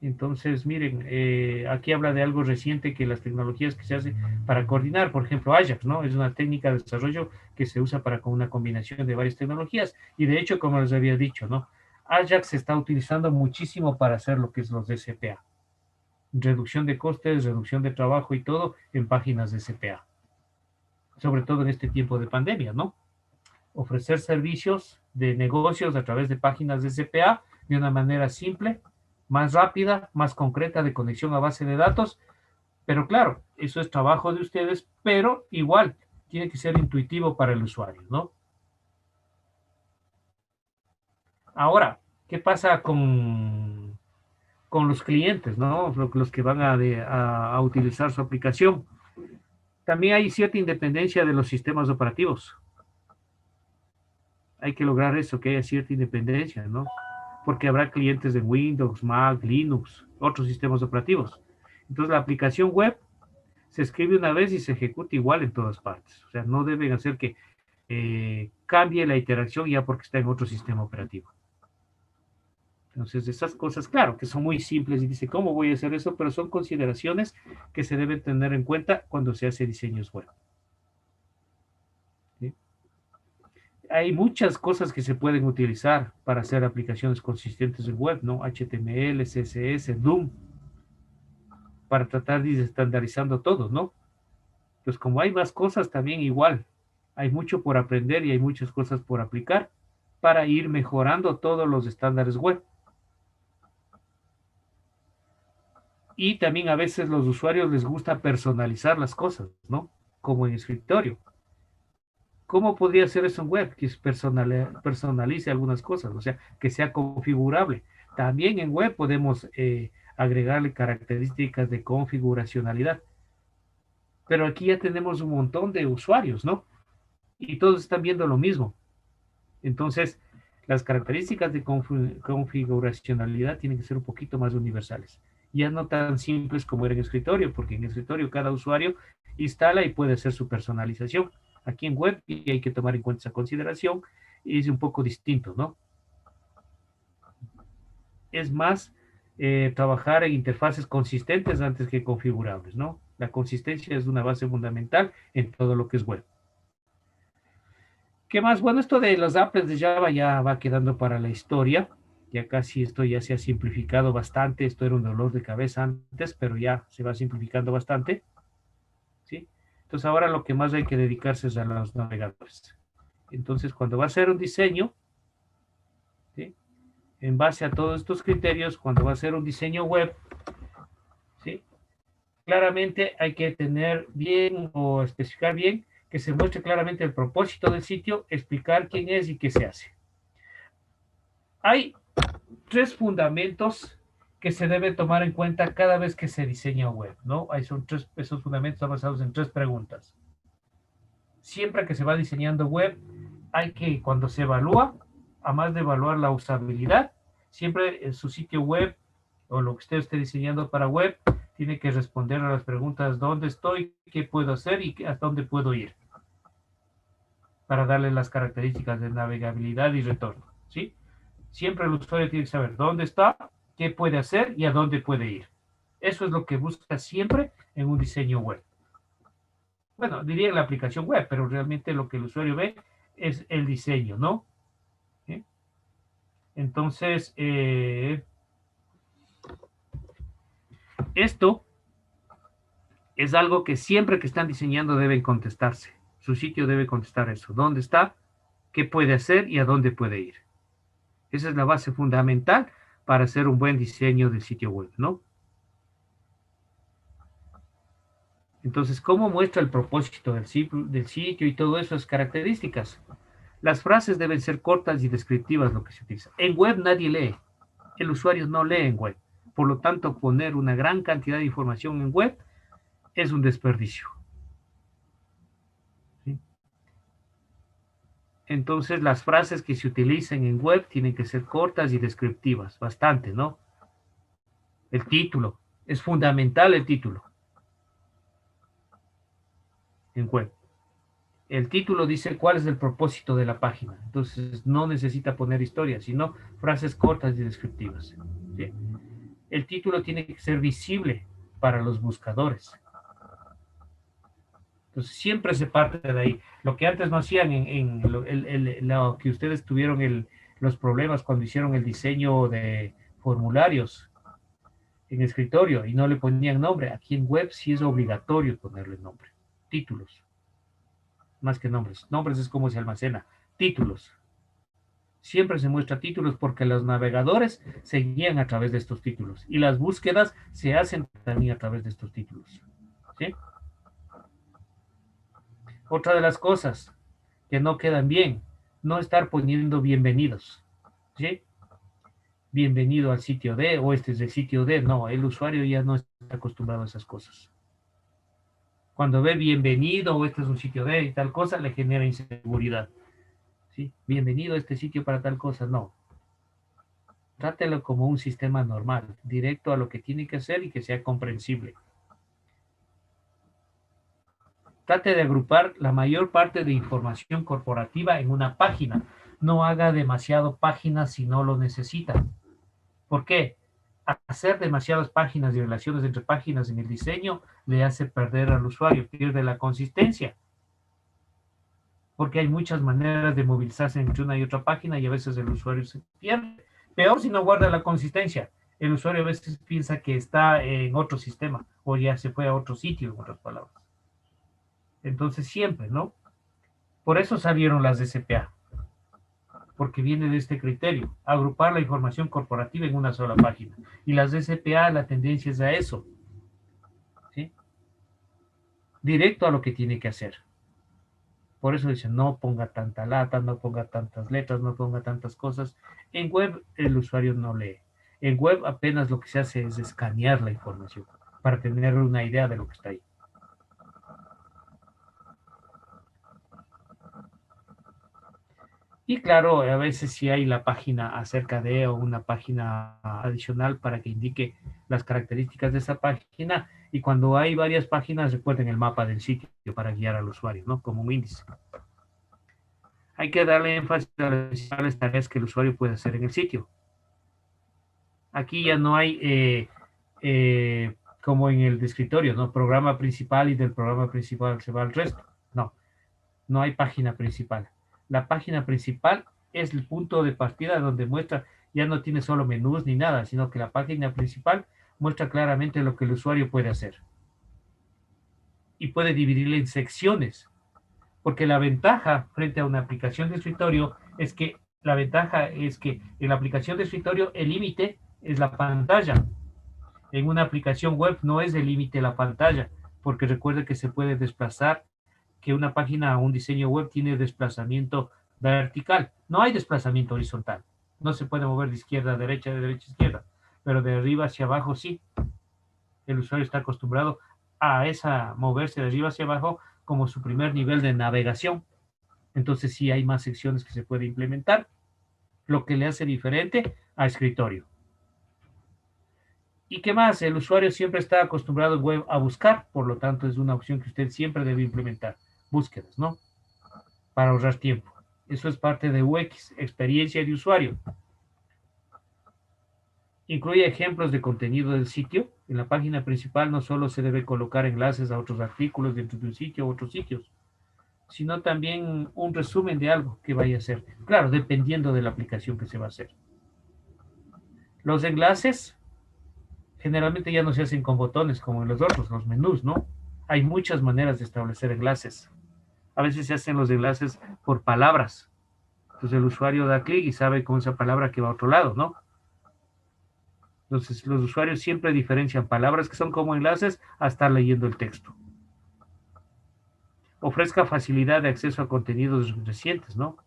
Entonces, miren, aquí habla de algo reciente que las tecnologías que se hacen para coordinar, por ejemplo, Ajax, ¿no? Es una técnica de desarrollo que se usa para con una combinación de varias tecnologías. Y de hecho, como les había dicho, ¿no? Ajax se está utilizando muchísimo para hacer lo que es los de CPA. Reducción de costes, reducción de trabajo y todo en páginas de CPA. Sobre todo en este tiempo de pandemia, ¿no? Ofrecer servicios de negocios a través de páginas de CPA de una manera simple, más rápida, más concreta de conexión a base de datos, pero claro, eso es trabajo de ustedes, pero igual tiene que ser intuitivo para el usuario, ¿no? Ahora, ¿qué pasa con los clientes, ¿no? Los que van a utilizar su aplicación? También hay cierta independencia de los sistemas operativos. Hay que lograr eso, que haya cierta independencia, ¿no? Porque habrá clientes de Windows, Mac, Linux, otros sistemas operativos. Entonces la aplicación web se escribe una vez y se ejecuta igual en todas partes. O sea, no deben hacer que cambie la interacción ya porque está en otro sistema operativo. Entonces, esas cosas, claro, que son muy simples y dice, ¿cómo voy a hacer eso? Pero son consideraciones que se deben tener en cuenta cuando se hace diseños web. ¿Sí? Hay muchas cosas que se pueden utilizar para hacer aplicaciones consistentes en web, ¿no? HTML, CSS, Doom, para tratar de ir estandarizando todo, ¿no? Pues como hay más cosas, también igual. Hay mucho por aprender y hay muchas cosas por aplicar para ir mejorando todos los estándares web. Y también a veces los usuarios les gusta personalizar las cosas, ¿no? Como en escritorio. ¿Cómo podría ser eso en web? Que personalice algunas cosas, o sea, que sea configurable. También en web podemos agregarle características de configuracionalidad. Pero aquí ya tenemos un montón de usuarios, ¿no? Y todos están viendo lo mismo. Entonces, las características de configuracionalidad tienen que ser un poquito más universales. Ya no tan simples como era en escritorio, porque en escritorio cada usuario instala y puede hacer su personalización. Aquí en web, y hay que tomar en cuenta esa consideración, es un poco distinto, ¿no? Es más trabajar en interfaces consistentes antes que configurables, ¿no? La consistencia es una base fundamental en todo lo que es web. ¿Qué más? Bueno, esto de los apples de Java ya va quedando para la historia. Ya casi esto ya se ha simplificado bastante. Esto era un dolor de cabeza antes, pero ya se va simplificando bastante. ¿Sí? Entonces ahora lo que más hay que dedicarse es a los navegadores. Entonces cuando va a ser un diseño, ¿sí? En base a todos estos criterios, cuando va a ser un diseño web, ¿sí? Claramente hay que tener bien o especificar bien que se muestre claramente el propósito del sitio, explicar quién es y qué se hace. Hay tres fundamentos que se deben tomar en cuenta cada vez que se diseña web, ¿no? Ahí son tres, esos fundamentos están basados en tres preguntas. Siempre que se va diseñando web, hay que, cuando se evalúa, además de evaluar la usabilidad, siempre en su sitio web o lo que usted esté diseñando para web, tiene que responder a las preguntas: ¿dónde estoy? ¿Qué puedo hacer? ¿Y hasta dónde puedo ir? Para darle las características de navegabilidad y retorno, ¿sí? Siempre el usuario tiene que saber dónde está, qué puede hacer y a dónde puede ir. Eso es lo que busca siempre en un diseño web. Bueno, diría en la aplicación web, pero realmente lo que el usuario ve es el diseño, ¿no? ¿Sí? Entonces, esto es algo que siempre que están diseñando deben contestarse. Su sitio debe contestar eso. ¿Dónde está? ¿Qué puede hacer? ¿Y a dónde puede ir? Esa es la base fundamental para hacer un buen diseño de sitio web, ¿no? Entonces, ¿cómo muestra el propósito del sitio y todas esas características? Las frases deben ser cortas y descriptivas, lo que se utiliza. En web nadie lee. El usuario no lee en web. Por lo tanto, poner una gran cantidad de información en web es un desperdicio. ¿Sí? Entonces, las frases que se utilicen en web tienen que ser cortas y descriptivas, bastante, ¿no? El título, es fundamental el título en web. El título dice cuál es el propósito de la página. Entonces, no necesita poner historia, sino frases cortas y descriptivas. ¿Sí? El título tiene que ser visible para los buscadores. Entonces, siempre se parte de ahí. Lo que antes no hacían lo que ustedes tuvieron los problemas cuando hicieron el diseño de formularios en escritorio y no le ponían nombre. Aquí en web sí es obligatorio ponerle nombre. Títulos, más que nombres. Nombres es como se almacena. Títulos. Siempre se muestra títulos porque los navegadores se guían a través de estos títulos y las búsquedas se hacen también a través de estos títulos. ¿Sí? Otra de las cosas que no quedan bien, no estar poniendo bienvenidos. ¿Sí? Bienvenido al sitio D o este es el sitio D. No, el usuario ya no está acostumbrado a esas cosas. Cuando ve bienvenido o este es un sitio D y tal cosa, le genera inseguridad. ¿Sí? Bienvenido a este sitio para tal cosa. No, trátelo como un sistema normal, directo a lo que tiene que hacer y que sea comprensible. Trate de agrupar la mayor parte de información corporativa en una página. No haga demasiado páginas si no lo necesita. ¿Por qué? Hacer demasiadas páginas y relaciones entre páginas en el diseño le hace perder al usuario, pierde la consistencia. Porque hay muchas maneras de movilizarse entre una y otra página y a veces el usuario se pierde. Peor si no guarda la consistencia. El usuario a veces piensa que está en otro sistema o ya se fue a otro sitio, en otras palabras. Entonces siempre, ¿no? Por eso salieron las SPA, porque viene de este criterio, agrupar la información corporativa en una sola página. Y las SPA, la tendencia es a eso, ¿sí? Directo a lo que tiene que hacer. Por eso dicen, no ponga tanta lata, no ponga tantas letras, no ponga tantas cosas. En web el usuario no lee. En web apenas lo que se hace es escanear la información para tener una idea de lo que está ahí. Y claro, a veces sí hay la página acerca de o una página adicional para que indique las características de esa página. Y cuando hay varias páginas, recuerden el mapa del sitio para guiar al usuario, ¿no? Como un índice. Hay que darle énfasis a las principales tareas que el usuario puede hacer en el sitio. Aquí ya no hay como en el de escritorio, ¿no? Programa principal y del programa principal se va al resto. No, no hay página principal. La página principal es el punto de partida donde muestra, ya no tiene solo menús ni nada, sino que la página principal muestra claramente lo que el usuario puede hacer. Y puede dividirle en secciones, porque la ventaja frente a una aplicación de escritorio es que la ventaja es que en la aplicación de escritorio el límite es la pantalla. En una aplicación web no es el límite la pantalla, porque recuerde que se puede desplazar, que una página o un diseño web tiene desplazamiento vertical. No hay desplazamiento horizontal. No se puede mover de izquierda a derecha, de derecha a izquierda, pero de arriba hacia abajo sí. El usuario está acostumbrado a esa moverse de arriba hacia abajo como su primer nivel de navegación. Entonces sí hay más secciones que se puede implementar, lo que le hace diferente a escritorio. ¿Y qué más? El usuario siempre está acostumbrado en web a buscar, por lo tanto es una opción que usted siempre debe implementar. Búsquedas, ¿no? Para ahorrar tiempo. Eso es parte de UX, experiencia de usuario. Incluye ejemplos de contenido del sitio. En la página principal no solo se debe colocar enlaces a otros artículos dentro de un sitio u otros sitios, sino también un resumen de algo que vaya a ser. Claro, dependiendo de la aplicación que se va a hacer. Los enlaces generalmente ya no se hacen con botones como en los otros, los menús, ¿no? Hay muchas maneras de establecer enlaces. A veces se hacen los enlaces por palabras. Entonces el usuario da clic y sabe con esa palabra que va a otro lado, ¿no? Entonces los usuarios siempre diferencian palabras que son como enlaces a estar leyendo el texto. Ofrezca facilidad de acceso a contenidos recientes, ¿no?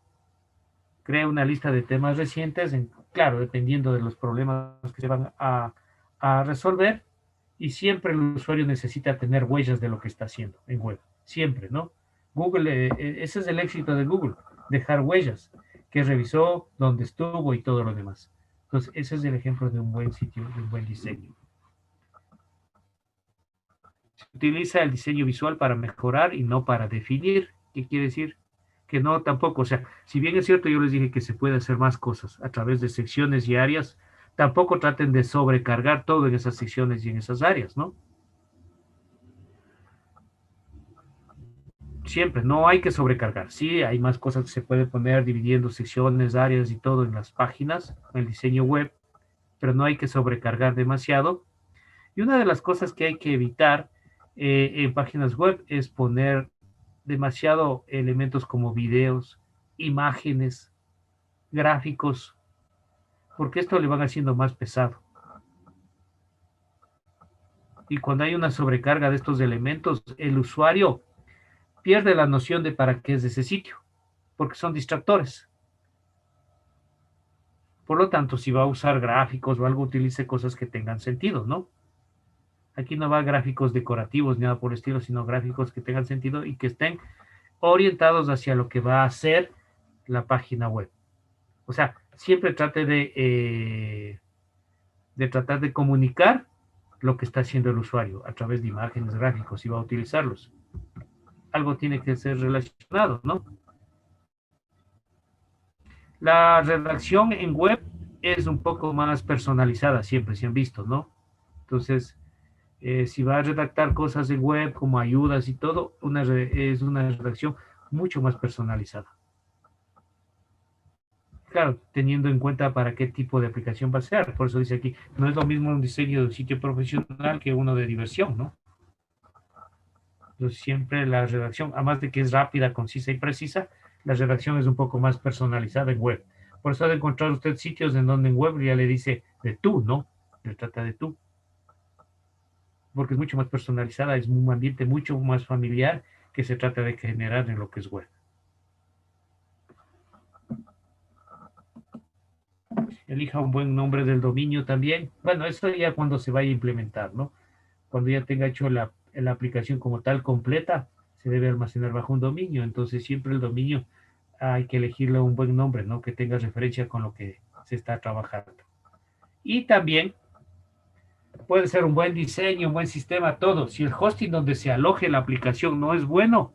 Crea una lista de temas recientes, claro, dependiendo de los problemas que se van a resolver, y siempre el usuario necesita tener huellas de lo que está haciendo en web, siempre, ¿no? Google, ese es el éxito de Google, dejar huellas, que revisó, dónde estuvo y todo lo demás. Entonces, ese es el ejemplo de un buen sitio, de un buen diseño. Se utiliza el diseño visual para mejorar y no para definir. ¿Qué quiere decir? Que no tampoco, o sea, si bien es cierto, yo les dije que se puede hacer más cosas a través de secciones y áreas, tampoco traten de sobrecargar todo en esas secciones y en esas áreas, ¿no? Siempre, no hay que sobrecargar. Sí, hay más cosas que se puede poner dividiendo secciones, áreas y todo en las páginas, en el diseño web, pero no hay que sobrecargar demasiado. Y una de las cosas que hay que evitar en páginas web es poner demasiado elementos como videos, imágenes, gráficos, porque esto le van haciendo más pesado. Y cuando hay una sobrecarga de estos elementos, el usuario pierde la noción de para qué es ese sitio, porque son distractores. Por lo tanto, si va a usar gráficos o algo, utilice cosas que tengan sentido, ¿no? Aquí no va gráficos decorativos ni nada por el estilo, sino gráficos que tengan sentido y que estén orientados hacia lo que va a hacer la página web. O sea, siempre trate de tratar de comunicar lo que está haciendo el usuario a través de imágenes, gráficos, y va a utilizarlos. Algo tiene que ser relacionado, ¿no? La redacción en web es un poco más personalizada, siempre se han visto, ¿no? Entonces, si va a redactar cosas en web como ayudas y todo, es una redacción mucho más personalizada. Claro, teniendo en cuenta para qué tipo de aplicación va a ser. Por eso dice aquí, no es lo mismo un diseño de un sitio profesional que uno de diversión, ¿no? Entonces, siempre la redacción, además de que es rápida, concisa y precisa, la redacción es un poco más personalizada en web. Por eso ha de encontrar usted sitios en donde en web ya le dice de tú, ¿no? Le trata de tú. Porque es mucho más personalizada, es un ambiente mucho más familiar que se trata de generar en lo que es web. Elija un buen nombre del dominio también. Bueno, eso ya cuando se vaya a implementar, ¿no? Cuando ya tenga hecho la aplicación como tal completa, se debe almacenar bajo un dominio. Entonces siempre el dominio hay que elegirle un buen nombre, ¿no? Que tenga referencia con lo que se está trabajando. Y también puede ser un buen diseño, un buen sistema, todo. Si el hosting donde se aloje la aplicación no es bueno,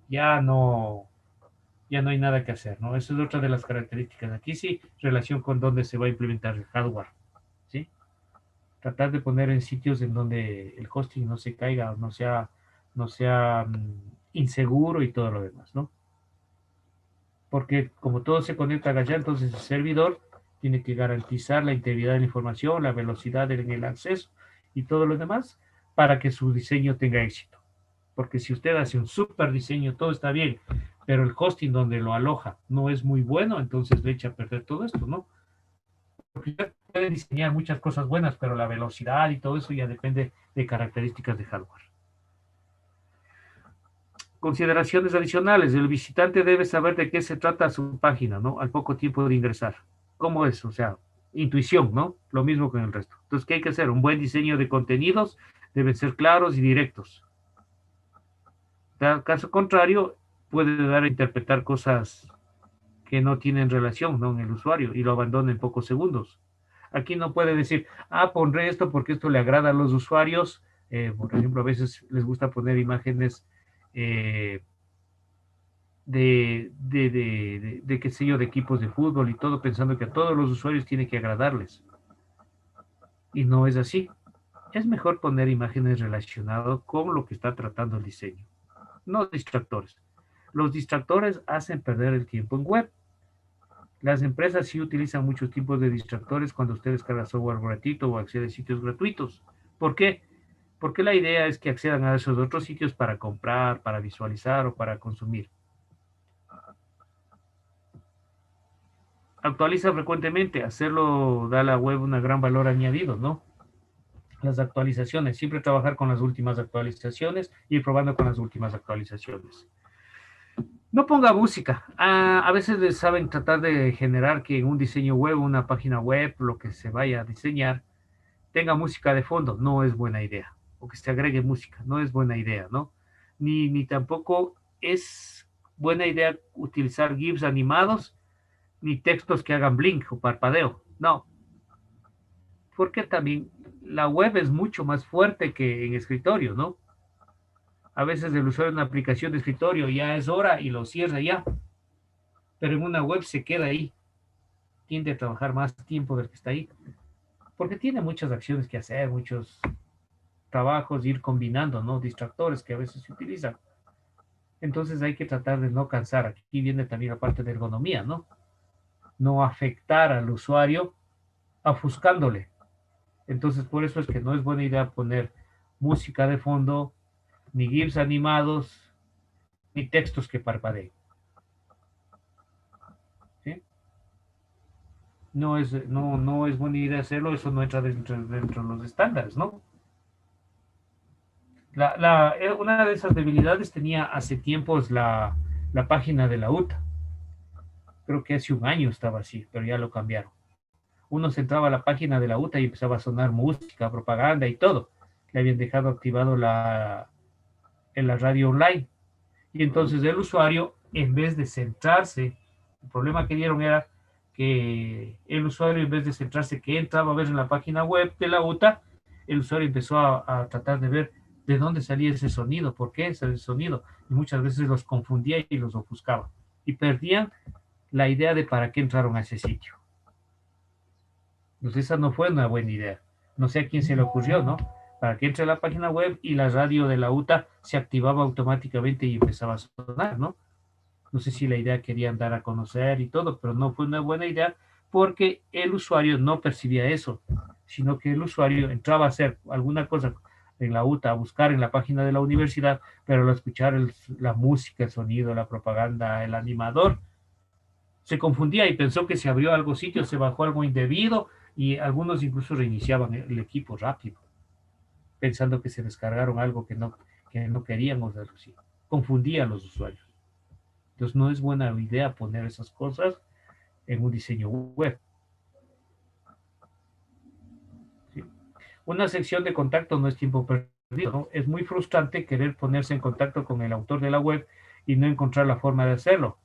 ya no, ya no hay nada que hacer, ¿no? Esa es otra de las características. Aquí sí, relación con dónde se va a implementar el hardware, ¿sí? Tratar de poner en sitios en donde el hosting no se caiga, no sea inseguro y todo lo demás, ¿no? Porque como todo se conecta allá, entonces el servidor tiene que garantizar la integridad de la información, la velocidad en el acceso y todo lo demás para que su diseño tenga éxito. Porque si usted hace un super diseño, todo está bien, pero el hosting donde lo aloja no es muy bueno, entonces le echa a perder todo esto, ¿no? Porque usted puede diseñar muchas cosas buenas, pero la velocidad y todo eso ya depende de características de hardware. Consideraciones adicionales. El visitante debe saber de qué se trata su página, ¿no? Al poco tiempo de ingresar. ¿Cómo es? O sea, intuición, ¿no? Lo mismo con el resto. Entonces, ¿qué hay que hacer? Un buen diseño de contenidos deben ser claros y directos. Caso contrario, puede dar a interpretar cosas que no tienen relación, ¿no? En el usuario y lo abandona en pocos segundos. Aquí no puede decir, pondré esto porque esto le agrada a los usuarios. Por ejemplo, a veces les gusta poner imágenes eh, qué sé yo, de equipos de fútbol y todo, pensando que a todos los usuarios tiene que agradarles. Y no es así. Es mejor poner imágenes relacionadas con lo que está tratando el diseño, no distractores. Los distractores hacen perder el tiempo en web. Las empresas sí utilizan muchos tipos de distractores cuando usted descarga software gratuito o accede a sitios gratuitos. ¿Por qué? Porque la idea es que accedan a esos otros sitios para comprar, para visualizar o para consumir. Actualiza frecuentemente, hacerlo da a la web un gran valor añadido, ¿no? Las actualizaciones, siempre trabajar con las últimas actualizaciones y ir probando con las últimas actualizaciones. No ponga música. A veces les saben tratar de generar que en un diseño web, una página web, lo que se vaya a diseñar, tenga música de fondo. No es buena idea. O que se agregue música. No es buena idea, ¿no? Ni tampoco es buena idea utilizar GIFs animados ni textos que hagan blink o parpadeo. No, porque también la web es mucho más fuerte que en escritorio, ¿no? A veces el usuario en una aplicación de escritorio ya es hora y lo cierra ya, pero en una web se queda ahí, tiende a trabajar más tiempo del que está ahí, porque tiene muchas acciones que hacer, muchos trabajos, ir combinando, ¿no? Distractores que a veces se utilizan. Entonces hay que tratar de no cansar. Aquí viene también la parte de ergonomía, ¿no? No afectar al usuario ofuscándole. Entonces, por eso es que no es buena idea poner música de fondo, ni GIFs animados, ni textos que parpadeen. ¿Sí? No es buena idea hacerlo, eso no entra dentro de los estándares, ¿no? Una de esas debilidades tenía hace tiempos la página de la UTA. Creo que hace un año estaba así, pero ya lo cambiaron. Uno se entraba a la página de la UTA y empezaba a sonar música, propaganda y todo. Le habían dejado activado en la radio online. Y entonces el usuario, en vez de centrarse, el problema que dieron era que el usuario, en vez de centrarse que entraba a ver en la página web de la UTA, el usuario empezó a tratar de ver de dónde salía ese sonido, por qué ese sonido, y muchas veces los confundía y los ofuscaba, y perdían la idea de para qué entraron a ese sitio. Entonces esa no fue una buena idea. No sé a quién se le ocurrió, ¿no? Para que entre a la página web y la radio de la UTA se activaba automáticamente y empezaba a sonar, ¿no? No sé si la idea querían dar a conocer y todo, pero no fue una buena idea porque el usuario no percibía eso, sino que el usuario entraba a hacer alguna cosa en la UTA, a buscar en la página de la universidad, pero al escuchar la música, el sonido, la propaganda, el animador, se confundía y pensó que se abrió algo sitio, se bajó algo indebido y algunos incluso reiniciaban el equipo rápido, pensando que se descargaron algo que no queríamos, algo así. Confundía a los usuarios. Entonces no es buena idea poner esas cosas en un diseño web. ¿Sí? Una sección de contacto no es tiempo perdido, ¿no? Es muy frustrante querer ponerse en contacto con el autor de la web y no encontrar la forma de hacerlo.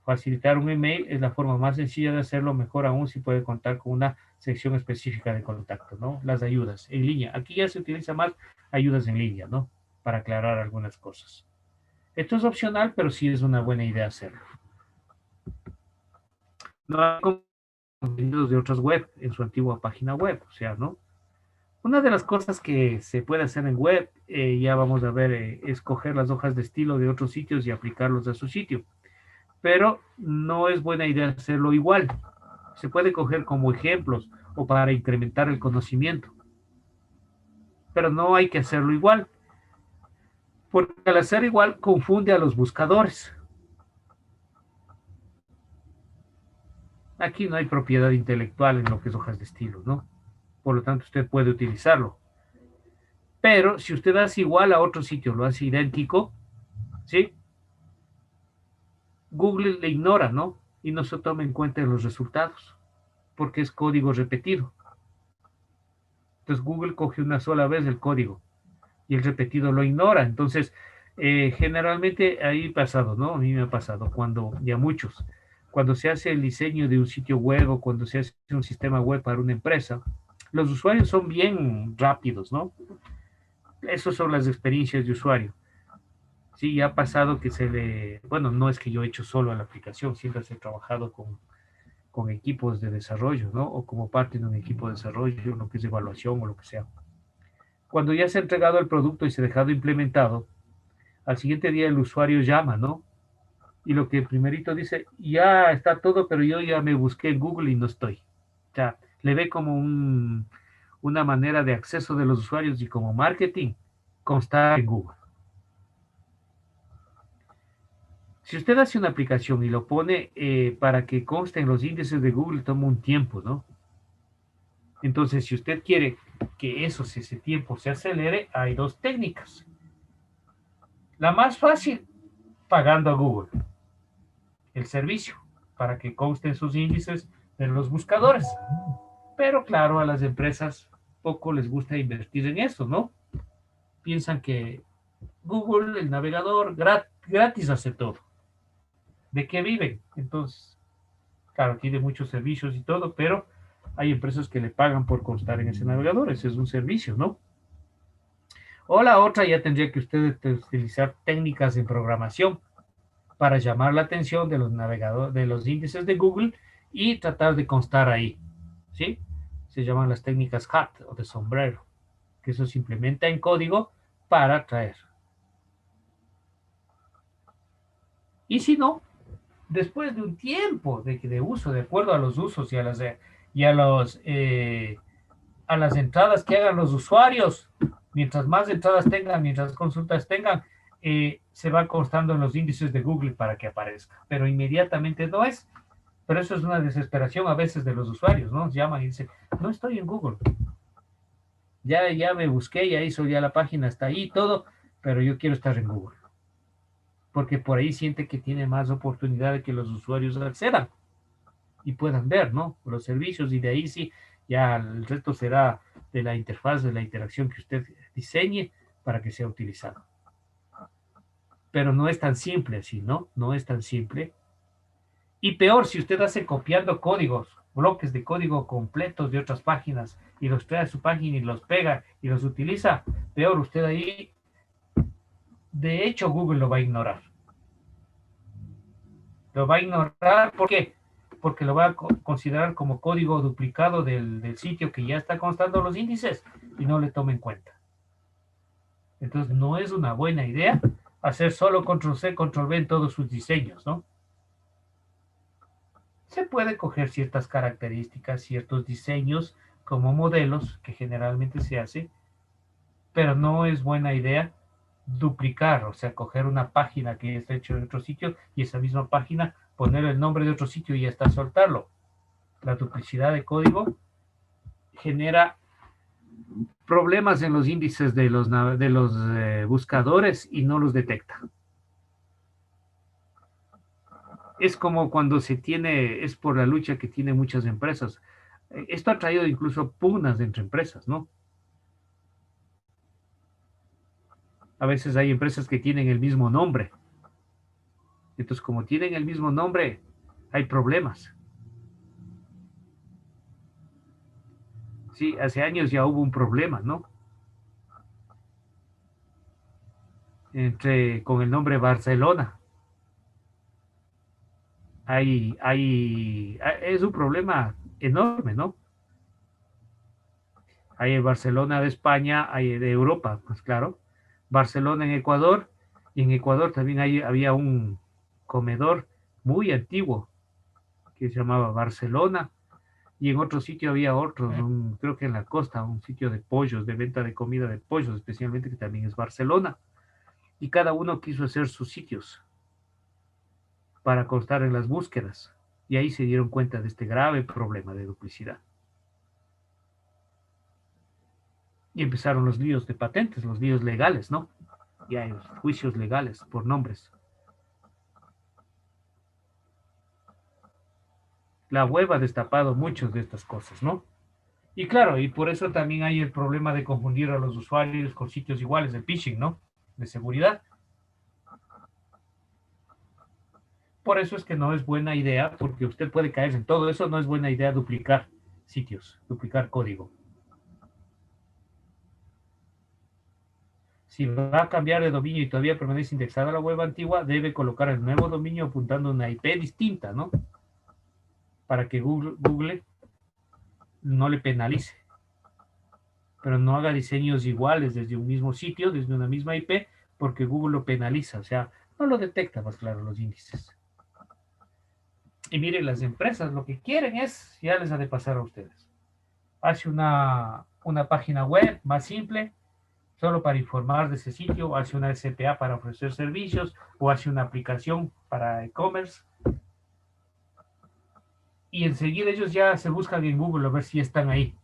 Facilitar un email es la forma más sencilla de hacerlo, mejor aún si puede contar con una sección específica de contacto, ¿no? Las ayudas en línea. Aquí ya se utiliza más ayudas en línea, ¿no? Para aclarar algunas cosas. Esto es opcional, pero sí es una buena idea hacerlo. No hay contenidos de otras web en su antigua página web, o sea, ¿no? Una de las cosas que se puede hacer en web, ya vamos a ver, es coger las hojas de estilo de otros sitios y aplicarlos a su sitio. Pero no es buena idea hacerlo igual. Se puede coger como ejemplos o para incrementar el conocimiento. Pero no hay que hacerlo igual, porque al hacer igual confunde a los buscadores. Aquí no hay propiedad intelectual en lo que es hojas de estilo, ¿no? Por lo tanto, usted puede utilizarlo. Pero si usted hace igual a otro sitio, lo hace idéntico, ¿sí? Google le ignora, ¿no? Y no se toma en cuenta en los resultados, porque es código repetido. Entonces Google coge una sola vez el código y el repetido lo ignora. Entonces, generalmente ahí pasado, ¿no? A mí me ha pasado cuando, ya muchos, cuando se hace el diseño de un sitio web o cuando se hace un sistema web para una empresa, los usuarios son bien rápidos, ¿no? Esas son las experiencias de usuario. Sí, ha pasado que bueno, no es que yo he hecho solo la aplicación, siempre he trabajado con equipos de desarrollo, ¿no? O como parte de un equipo de desarrollo, lo que es evaluación o lo que sea. Cuando ya se ha entregado el producto y se ha dejado implementado, al siguiente día el usuario llama, ¿no? Y lo que primerito dice, ya está todo, pero yo ya me busqué en Google y no estoy. O sea, le ve como una manera de acceso de los usuarios y como marketing constar en Google. Si usted hace una aplicación y lo pone para que conste en los índices de Google, toma un tiempo, ¿no? Entonces, si usted quiere que ese tiempo se acelere, hay dos técnicas. La más fácil, pagando a Google el servicio para que consten sus índices de los buscadores. Pero claro, a las empresas poco les gusta invertir en eso, ¿no? Piensan que Google, el navegador, gratis hace todo. ¿De qué viven? Entonces, claro, tiene muchos servicios y todo, pero hay empresas que le pagan por constar en ese navegador. Ese es un servicio, ¿no? O la otra ya tendría que usted utilizar técnicas en programación para llamar la atención de los navegadores, de los índices de Google y tratar de constar ahí, ¿sí? Se llaman las técnicas hat o de sombrero, que eso se implementa en código para atraer. Y si no, después de un tiempo de uso, de acuerdo a los usos y a las entradas que hagan los usuarios, mientras más entradas tengan, mientras consultas tengan, se va constando en los índices de Google para que aparezca, pero inmediatamente no es. Pero eso es una desesperación a veces de los usuarios, ¿no? Llaman y dicen, no estoy en Google, ya me busqué, ya hizo ya la página, está ahí todo, pero yo quiero estar en Google, porque por ahí siente que tiene más oportunidad de que los usuarios accedan y puedan ver, ¿no? Los servicios y de ahí sí, ya el resto será de la interfaz, de la interacción que usted diseñe para que sea utilizado. Pero no es tan simple así, ¿no? No es tan simple. Y peor, si usted hace copiando códigos, bloques de código completos de otras páginas y los trae a su página y los pega y los utiliza, peor, usted ahí, de hecho, Google lo va a ignorar. Lo va a ignorar, ¿por qué? Porque lo va a considerar como código duplicado del sitio que ya está constando los índices y no le toma en cuenta. Entonces, no es una buena idea hacer solo control C, control V en todos sus diseños, ¿no? Se puede coger ciertas características, ciertos diseños como modelos, que generalmente se hace, pero no es buena idea duplicar, o sea, coger una página que está hecha en otro sitio y esa misma página poner el nombre de otro sitio y hasta soltarlo. La duplicidad de código genera problemas en los índices de los buscadores y no los detecta. Es como cuando es por la lucha que tiene muchas empresas. Esto ha traído incluso pugnas entre empresas, ¿no? A veces hay empresas que tienen el mismo nombre Entonces, como tienen el mismo nombre, hay problemas. Sí, hace años ya hubo un problema, ¿no? Con el nombre Barcelona. Es un problema enorme, ¿no? Hay el Barcelona de España, hay de Europa, pues claro. Barcelona en Ecuador, y en Ecuador también había un comedor muy antiguo que se llamaba Barcelona, y en otro sitio había otro, creo que en la costa, un sitio de pollos, de venta de comida de pollos, especialmente que también es Barcelona, y cada uno quiso hacer sus sitios para constar en las búsquedas, y ahí se dieron cuenta de este grave problema de duplicidad. Y empezaron los líos de patentes, los líos legales, ¿no? Y hay juicios legales por nombres. La web ha destapado muchas de estas cosas, ¿no? Y claro, y por eso también hay el problema de confundir a los usuarios con sitios iguales, el phishing, ¿no? De seguridad. Por eso es que no es buena idea, porque usted puede caer en todo eso, no es buena idea duplicar sitios, duplicar código. Si va a cambiar de dominio y todavía permanece indexada la web antigua, debe colocar el nuevo dominio apuntando a una IP distinta, ¿no? Para que Google no le penalice. Pero no haga diseños iguales desde un mismo sitio, desde una misma IP, porque Google lo penaliza, o sea, no lo detecta más claro los índices. Y miren, las empresas lo que quieren es, ya les ha de pasar a ustedes, hace una página web más simple, solo para informar de ese sitio, hace una SPA para ofrecer servicios, o hace una aplicación para e-commerce, y enseguida ellos ya se buscan en Google a ver si están ahí,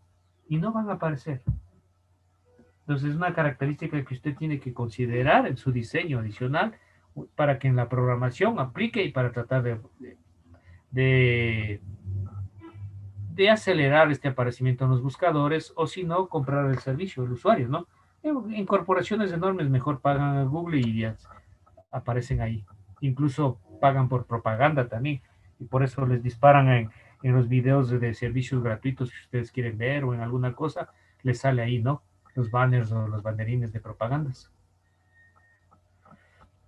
y no van a aparecer. Entonces es una característica que usted tiene que considerar en su diseño adicional para que en la programación aplique y para tratar de, de acelerar este aparecimiento en los buscadores, o si no, comprar el servicio del usuario, ¿no? En corporaciones enormes mejor pagan a Google y ya aparecen ahí. Incluso pagan por propaganda también, y por eso les disparan en los videos de servicios gratuitos que ustedes quieren ver o en alguna cosa, les sale ahí, ¿no? Los banners o los banderines de propagandas.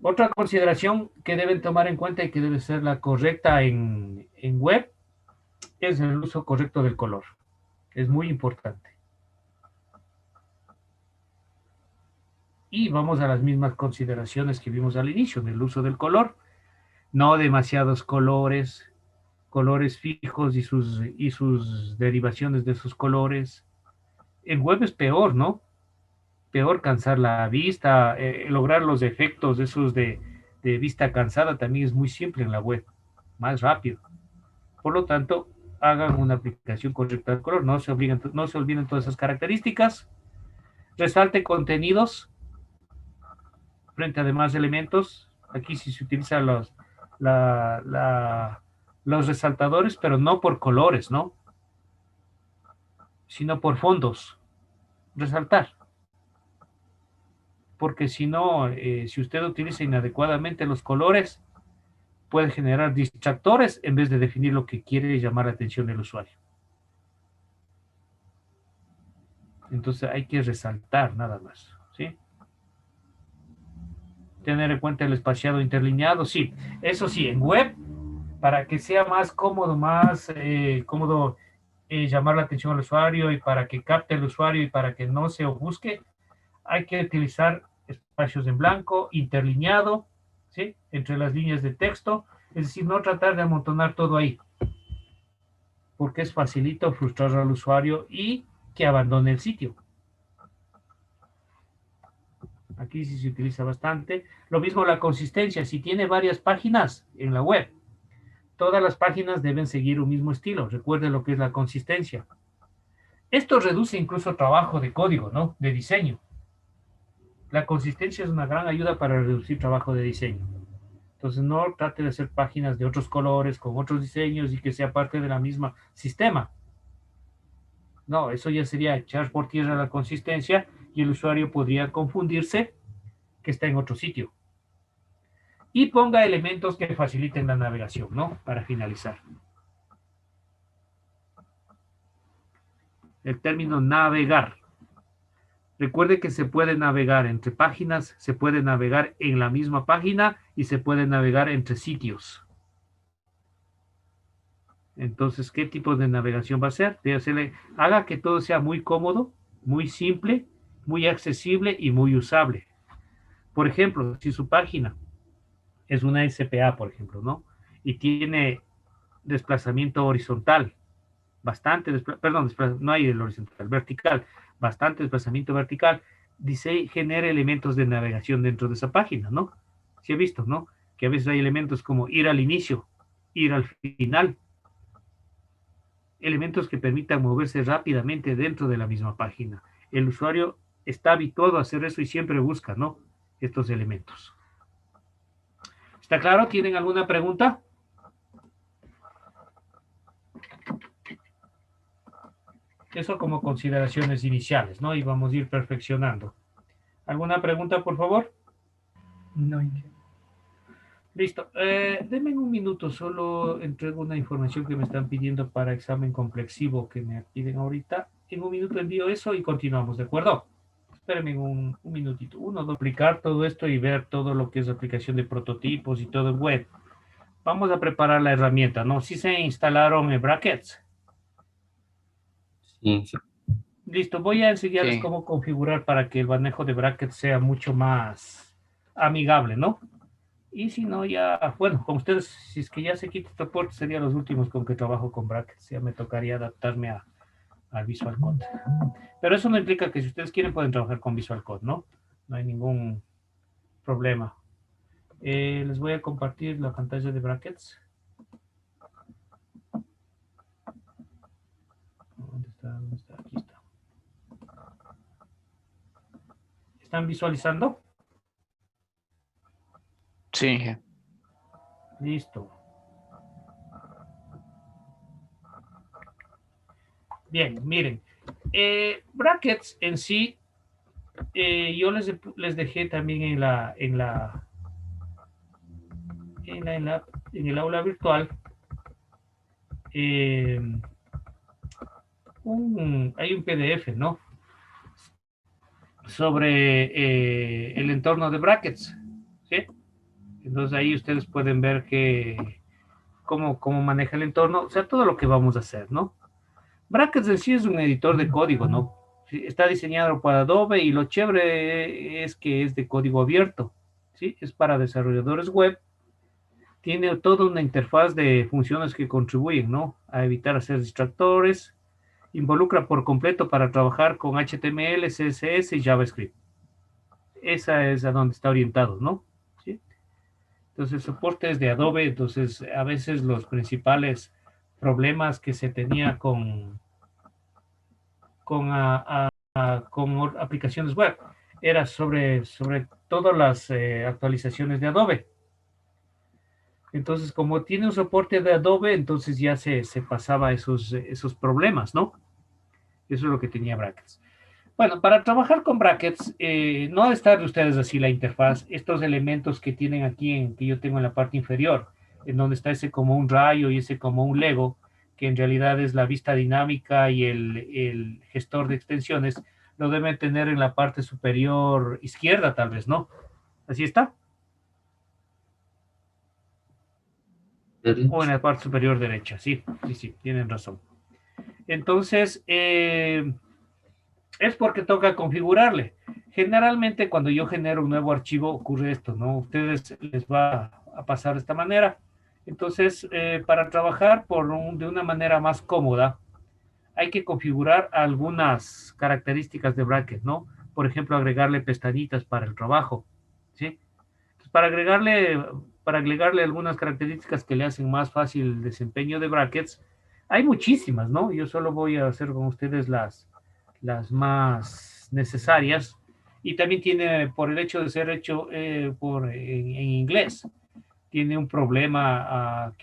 Otra consideración que deben tomar en cuenta y que debe ser la correcta en web es el uso correcto del color. Es muy importante. Y vamos a las mismas consideraciones que vimos al inicio en el uso del color. No demasiados colores, colores fijos y sus derivaciones de sus colores. En web es peor, ¿no? Peor cansar la vista, lograr los efectos esos de vista cansada también es muy simple en la web, más rápido. Por lo tanto, hagan una aplicación correcta del color, no se olviden todas esas características, resalten contenidos frente a demás elementos. Aquí sí se utilizan la, la, los resaltadores, pero no por colores, ¿no? Sino por fondos. Resaltar. Porque si no, si usted utiliza inadecuadamente los colores, puede generar distractores en vez de definir lo que quiere llamar la atención del usuario. Entonces hay que resaltar nada más, ¿sí? Tener en cuenta el espaciado interlineado, sí. Eso sí, en web, para que sea más cómodo, cómodo llamar la atención al usuario y para que capte el usuario y para que no se ofusque, hay que utilizar espacios en blanco, interlineado, ¿sí? Entre las líneas de texto, es decir, no tratar de amontonar todo ahí, porque es facilito frustrar al usuario y que abandone el sitio. Aquí sí se utiliza bastante. Lo mismo la consistencia. Si tiene varias páginas en la web, todas las páginas deben seguir un mismo estilo. Recuerden lo que es la consistencia. Esto reduce incluso trabajo de código, ¿no? De diseño. La consistencia es una gran ayuda para reducir trabajo de diseño. Entonces no trate de hacer páginas de otros colores, con otros diseños y que sea parte de la misma sistema. No, eso ya sería echar por tierra la consistencia y el usuario podría confundirse que está en otro sitio. y ponga elementos que faciliten la navegación, ¿no? Para finalizar. El término navegar. Recuerde que se puede navegar entre páginas, se puede navegar en la misma página y se puede navegar entre sitios. Entonces, ¿qué tipo de navegación va a ser? Haga que todo sea muy cómodo, muy simple, muy accesible y muy usable. Por ejemplo, si su página es una SPA, por ejemplo, ¿no? Y tiene desplazamiento horizontal, no hay el horizontal, vertical, bastante desplazamiento vertical, dice, genera elementos de navegación dentro de esa página, ¿no? Sí he visto, ¿no? Que a veces hay elementos como ir al inicio, ir al final, elementos que permitan moverse rápidamente dentro de la misma página. El usuario está habituado a hacer eso y siempre busca, ¿no? Estos elementos. ¿Está claro? ¿Tienen alguna pregunta? Eso como consideraciones iniciales, ¿no? Y vamos a ir perfeccionando. ¿Alguna pregunta, por favor? No entiendo. Listo. Denme un minuto, solo entrego una información que me están pidiendo para examen complexivo que me piden ahorita. En un minuto envío eso y continuamos, ¿de acuerdo? Espérenme un minutito. Duplicar todo esto y ver todo lo que es aplicación de prototipos y todo en web. Vamos a preparar la herramienta, ¿no? Si se instalaron brackets. Sí, sí. Listo, voy a enseñarles Sí. cómo configurar para que el manejo de brackets sea mucho más amigable, ¿no? Y si no, ya, bueno, con ustedes, si es que ya se quita este soporte, serían los últimos con que trabajo con brackets. Ya me tocaría adaptarme al Visual Code. Pero eso no implica que si ustedes quieren pueden trabajar con Visual Code, ¿no? No hay ningún problema. Les voy a compartir la pantalla de brackets. ¿Dónde está? ¿Dónde está? Aquí está. ¿Están visualizando? Sí. Listo. Bien, miren. Brackets en sí, yo les dejé también en el aula virtual hay un PDF, ¿no? Sobre el entorno de brackets, ¿sí? Entonces ahí ustedes pueden ver cómo maneja el entorno, o sea, todo lo que vamos a hacer, ¿no? Brackets en sí es un editor de código, ¿no? Está diseñado para Adobe y lo chévere es que es de código abierto, ¿sí? Es para desarrolladores web. Tiene toda una interfaz de funciones que contribuyen, ¿no? A evitar hacer distractores. Involucra por completo para trabajar con HTML, CSS y JavaScript. Esa es a donde está orientado, ¿no? ¿Sí? Entonces, el soporte es de Adobe, entonces a veces los principales problemas que se tenía con aplicaciones web era sobre todas las actualizaciones de Adobe. Entonces, como tiene un soporte de Adobe, entonces ya se pasaba esos problemas, ¿no? Eso es lo que tenía Brackets. Bueno, para trabajar con Brackets, no ha de estar de ustedes así la interfaz, estos elementos que tienen aquí, que yo tengo en la parte inferior, en donde está ese como un rayo y ese como un Lego, que en realidad es la vista dinámica y el gestor de extensiones, lo deben tener en la parte superior izquierda, tal vez, ¿no? ¿Así está? O en la parte superior derecha, sí, tienen razón. Entonces, es porque toca configurarle. Generalmente cuando yo genero un nuevo archivo ocurre esto, ¿no? Ustedes les va a pasar de esta manera. Entonces, para trabajar de una manera más cómoda, hay que configurar algunas características de bracket, ¿no? Por ejemplo, agregarle pestañitas para el trabajo, ¿sí? Entonces, para agregarle algunas características que le hacen más fácil el desempeño de brackets, hay muchísimas, ¿no? Yo solo voy a hacer con ustedes las más necesarias, y también tiene, por el hecho de ser hecho en inglés, tiene un problema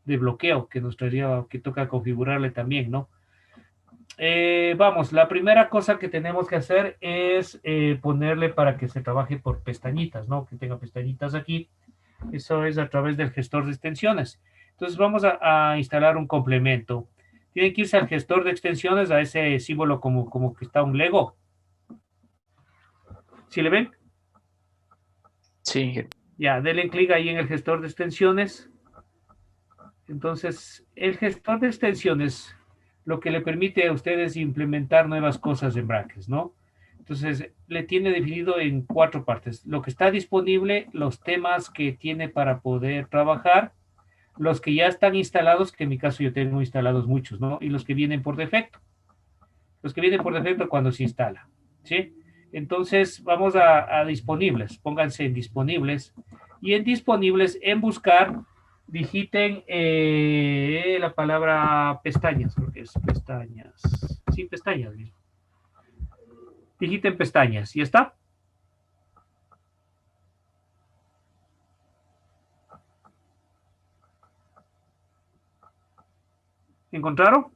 de bloqueo que nos traería, que toca configurarle también, ¿no? Vamos, la primera cosa que tenemos que hacer es ponerle para que se trabaje por pestañitas, ¿no? Que tenga pestañitas aquí. Eso es a través del gestor de extensiones. Entonces vamos a instalar un complemento. Tienen que irse al gestor de extensiones, a ese símbolo como que está un Lego. ¿Sí le ven? Sí, jefe. Ya, denle clic ahí en el gestor de extensiones. Entonces, el gestor de extensiones lo que le permite a ustedes implementar nuevas cosas en Brackets, ¿no? Entonces, le tiene definido en 4 partes. Lo que está disponible, los temas que tiene para poder trabajar, los que ya están instalados, que en mi caso yo tengo instalados muchos, ¿no? Y los que vienen por defecto. Los que vienen por defecto cuando se instala, ¿sí? Entonces, vamos a disponibles. Pónganse en disponibles. Y en disponibles, en buscar, digiten la palabra pestañas, porque es pestañas. Sí, pestañas mismo. Digiten pestañas. ¿Y está? ¿Encontraron?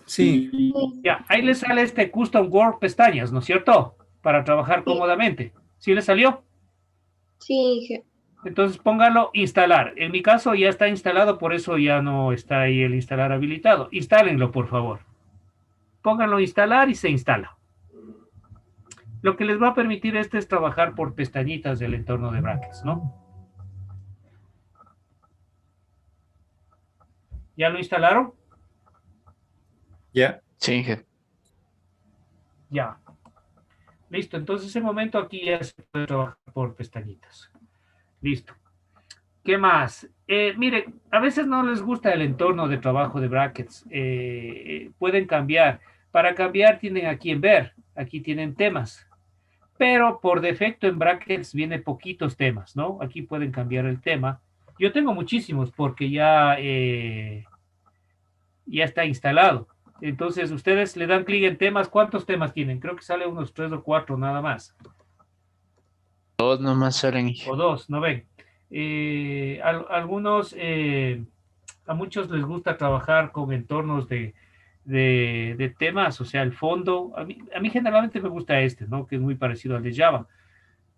Sí, Ya, ahí les sale este Custom Word pestañas, ¿no es cierto? Para trabajar Sí. cómodamente. ¿Sí les salió? Sí, jefe. Entonces póngalo instalar. En mi caso ya está instalado, por eso ya no está ahí el instalar habilitado. Instálenlo, por favor. Pónganlo instalar y se instala. Lo que les va a permitir este es trabajar por pestañitas del entorno de Brackets, ¿no? ¿Ya lo instalaron? ya. Sí, jefe. Ya. Listo. Entonces, ese momento aquí ya se puede trabajar por pestañitas. Listo. ¿Qué más? Miren, a veces no les gusta el entorno de trabajo de Brackets. Pueden cambiar. Para cambiar tienen aquí en ver. Aquí tienen temas. Pero por defecto en Brackets viene poquitos temas, ¿no? Aquí pueden cambiar el tema. Yo tengo muchísimos porque ya está instalado. Entonces ustedes le dan clic en temas. ¿Cuántos temas tienen? Creo que sale unos 3 o 4 nada más. Todos nomás salen. O 2, ¿no ven? Algunos, a muchos les gusta trabajar con entornos de temas, o sea, el fondo. A mí generalmente me gusta este, ¿no? Que es muy parecido al de Java.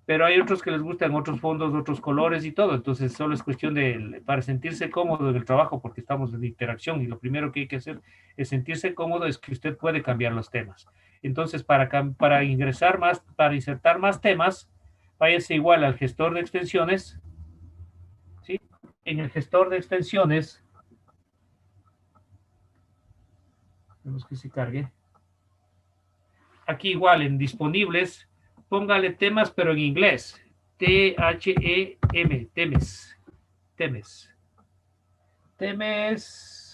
Pero hay otros que les gustan otros fondos, otros colores y todo. Entonces, solo es cuestión para sentirse cómodo en el trabajo, porque estamos en interacción y lo primero que hay que hacer es sentirse cómodo, es que usted puede cambiar los temas. Entonces, para ingresar más, para insertar más temas, váyase igual al gestor de extensiones, ¿sí? En el gestor de extensiones, vemos que se cargue. Aquí igual en disponibles, póngale temas, pero en inglés. T-H-E-M, temes. Temes. Temes.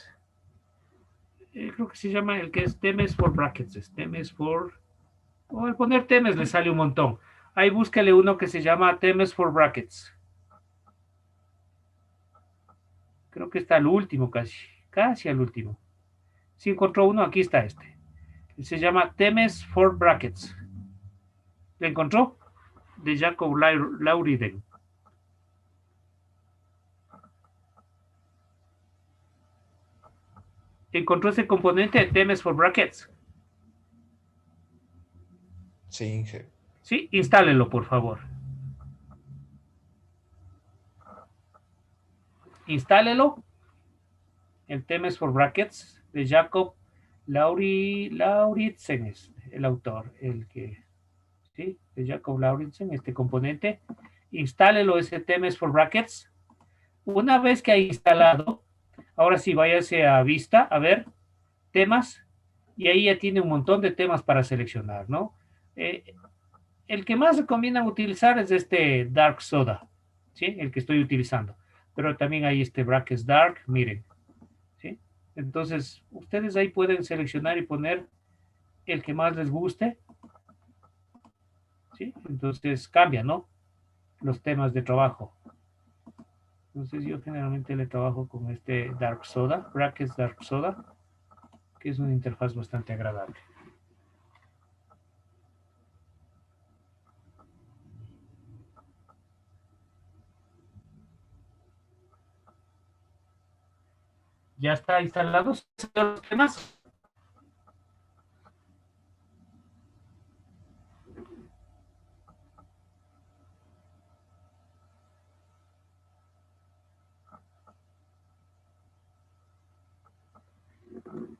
Creo que se llama el que es Temes for Brackets. Es Temes for. O al poner Temes le sale un montón. Ahí búsquele uno que se llama Temes for Brackets. Creo que está al último casi. Casi al último. Si encontró uno, aquí está este. Se llama Temes for Brackets. ¿Le encontró? De Jacob Lauriden. ¿Encontró ese componente de Temes for Brackets? Sí, jefe. Sí, instálelo, por favor. Instálelo. El Temes for Brackets de Jacob Lauritsen es el autor, ¿sí? De Jacob Lauritsen, este componente. Instálelo ese Temes for Brackets. Una vez que ha instalado, ahora sí, váyase a vista, a ver, temas, y ahí ya tiene un montón de temas para seleccionar, ¿no? El que más recomiendan utilizar es este Dark Soda, ¿sí? El que estoy utilizando. Pero también hay este Brackets Dark, miren, ¿sí? Entonces, ustedes ahí pueden seleccionar y poner el que más les guste, ¿sí? Entonces, cambia, ¿no? Los temas de trabajo. Entonces, yo generalmente le trabajo con este Dark Soda, Brackets Dark Soda, que es una interfaz bastante agradable. ¿Ya está instalados los temas?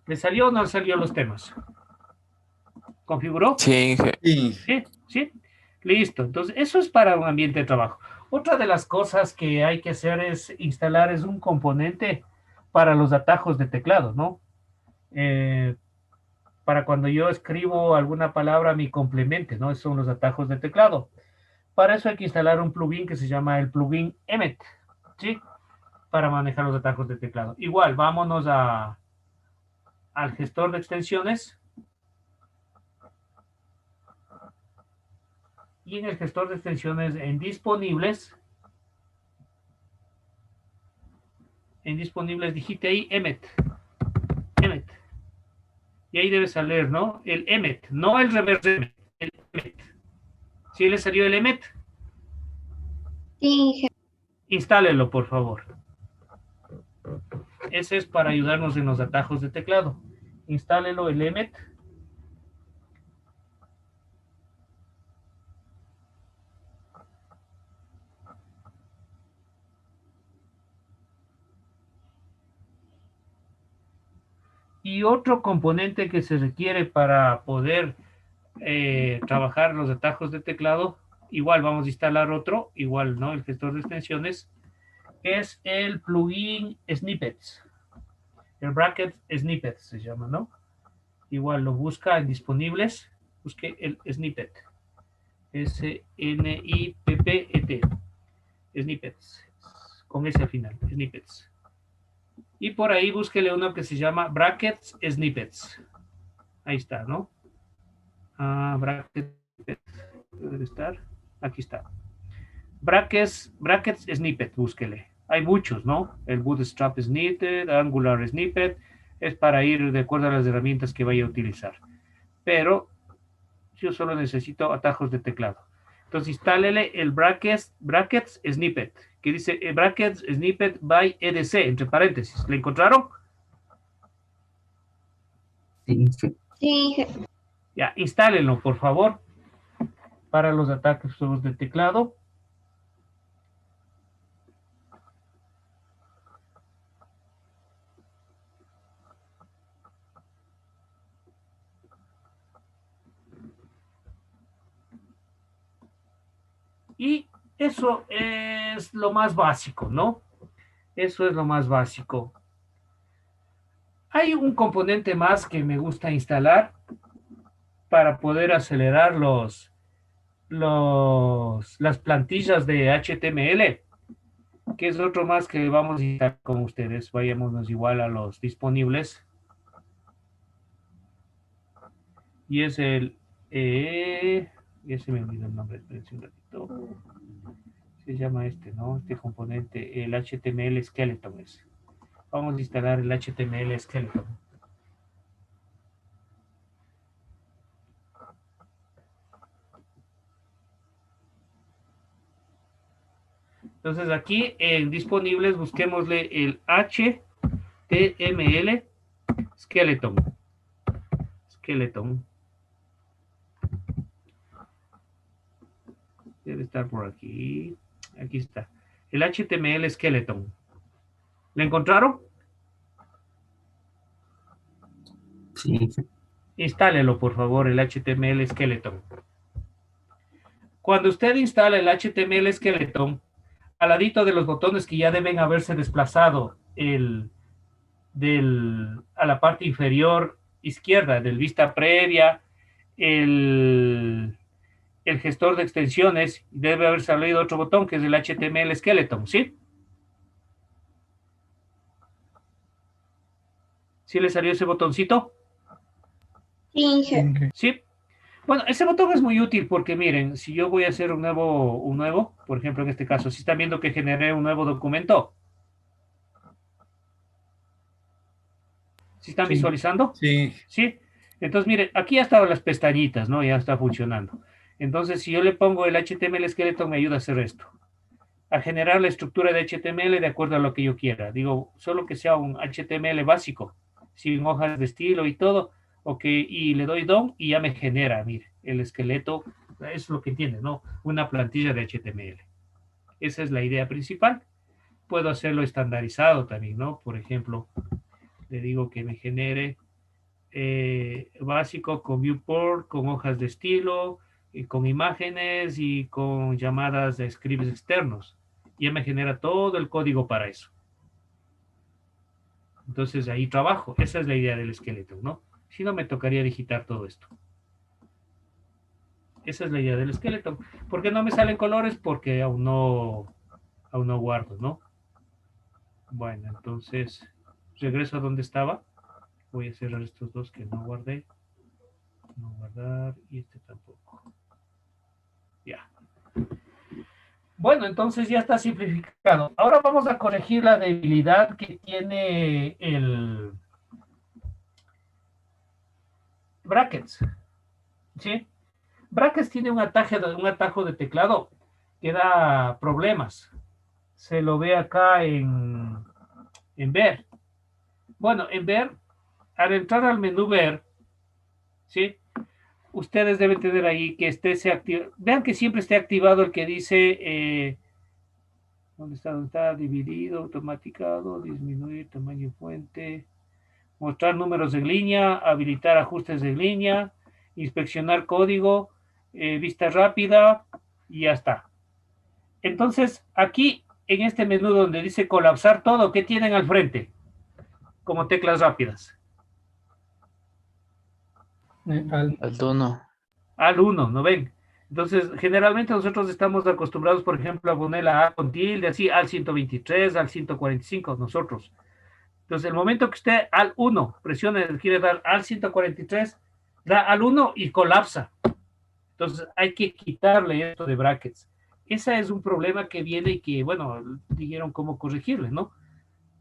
¿Le salió o no le salió los temas? ¿Configuró? Sí, jefe. Sí. Sí, sí. Listo. Entonces, eso es para un ambiente de trabajo. Otra de las cosas que hay que hacer es instalar un componente para los atajos de teclado, ¿no? Para cuando yo escribo alguna palabra mi complemente, ¿no? Esos son los atajos de teclado. Para eso hay que instalar un plugin que se llama el plugin Emmet, ¿sí? Para manejar los atajos de teclado. Igual, vámonos al gestor de extensiones. Y en el gestor de extensiones en disponibles digite ahí Emmet. Emmet. Y ahí debe salir, ¿no? El Emmet, no el reverse Emmet, el Emmet. ¿Sí le salió el Emmet? Sí, jefe. Instálelo, por favor. Ese es para ayudarnos en los atajos de teclado. Instálelo el Emmet. Y otro componente que se requiere para poder trabajar los atajos de teclado, igual vamos a instalar otro, igual, ¿no? El gestor de extensiones, es el plugin Snippets. El bracket Snippet se llama, ¿no? Igual lo busca en disponibles, busque el Snippet. S-N-I-P-P-E-T. Snippets. Con ese al final, Snippets. Y por ahí búsquele uno que se llama Brackets Snippets. Ahí está, ¿no? Brackets. Debe estar. Aquí está. Brackets Snippet, búsquele. Hay muchos, ¿no? El Bootstrap Snippet, Angular Snippet. Es para ir de acuerdo a las herramientas que vaya a utilizar. Pero yo solo necesito atajos de teclado. Entonces, instálele el Brackets Snippet, que dice Brackets Snippet by EDC, entre paréntesis. ¿Le encontraron? Sí, jefe. Ya, instálenlo, por favor, para los ataques de teclado. Y eso es lo más básico, ¿no? Eso es lo más básico. Hay un componente más que me gusta instalar para poder acelerar las plantillas de HTML, que es otro más que vamos a instalar con ustedes. Vayámonos igual a los disponibles. Y es ya se me olvidó el nombre, espérense un ratito. Se llama ¿no? Este componente, el HTML Skeleton es. Vamos a instalar el HTML Skeleton. Entonces aquí en disponibles busquémosle el HTML Skeleton. Skeleton. Debe estar por aquí. Aquí está. El HTML Skeleton. ¿Le encontraron? Sí. Instálelo, por favor, el HTML Skeleton. Cuando usted instala el HTML Skeleton, al ladito de los botones que ya deben haberse desplazado a la parte inferior izquierda del vista previa, el gestor de extensiones, debe haber salido otro botón que es el HTML Skeleton, ¿sí? ¿Sí le salió ese botoncito? Sí, jefe. Sí. Bueno, ese botón es muy útil porque miren, si yo voy a hacer un nuevo, por ejemplo, en este caso, si están viendo que generé un nuevo documento, ¿sí están visualizando? Sí. Sí. Entonces, miren, aquí ya estaban las pestañitas, ¿no? Ya está funcionando. Entonces, si yo le pongo el HTML Skeleton, me ayuda a hacer esto. A generar la estructura de HTML de acuerdo a lo que yo quiera. Digo, solo que sea un HTML básico, sin hojas de estilo y todo, y le doy DOM y ya me genera, mire, el esqueleto, es lo que entiende, ¿no? Una plantilla de HTML. Esa es la idea principal. Puedo hacerlo estandarizado también, ¿no? Por ejemplo, le digo que me genere básico con viewport, con hojas de estilo, con imágenes y con llamadas de scripts externos. Ya me genera todo el código para eso. Entonces ahí trabajo. Esa es la idea del esqueleto, ¿no? Si no, me tocaría digitar todo esto. Esa es la idea del esqueleto. ¿Por qué no me salen colores? Porque aún no guardo, ¿no? Bueno, entonces regreso a donde estaba. Voy a cerrar estos dos que no guardé. No guardar y este tampoco. Ya. Bueno, entonces ya está simplificado. Ahora vamos a corregir la debilidad que tiene el brackets. ¿Sí? Brackets tiene un atajo de teclado que da problemas. Se lo ve acá en ver. Bueno, en ver, al entrar al menú ver, ¿sí? Ustedes deben tener ahí que se activa. Vean que siempre esté activado el que dice ¿dónde está? ¿Dónde está? Dividido, automatizado, disminuir tamaño fuente, mostrar números en línea, habilitar ajustes en línea, inspeccionar código, vista rápida y ya está. Entonces, aquí en este menú donde dice colapsar todo, ¿qué tienen al frente? Como teclas rápidas. Al 1. Al 1, ¿no ven? Entonces, generalmente nosotros estamos acostumbrados, por ejemplo, a poner la A con tilde, así, al 123, al 145, nosotros. Entonces, el momento que usted al 1 presione, quiere dar al 143, da al 1 y colapsa. Entonces, hay que quitarle esto de brackets. Ese es un problema que viene y que, bueno, dijeron cómo corregirle, ¿no?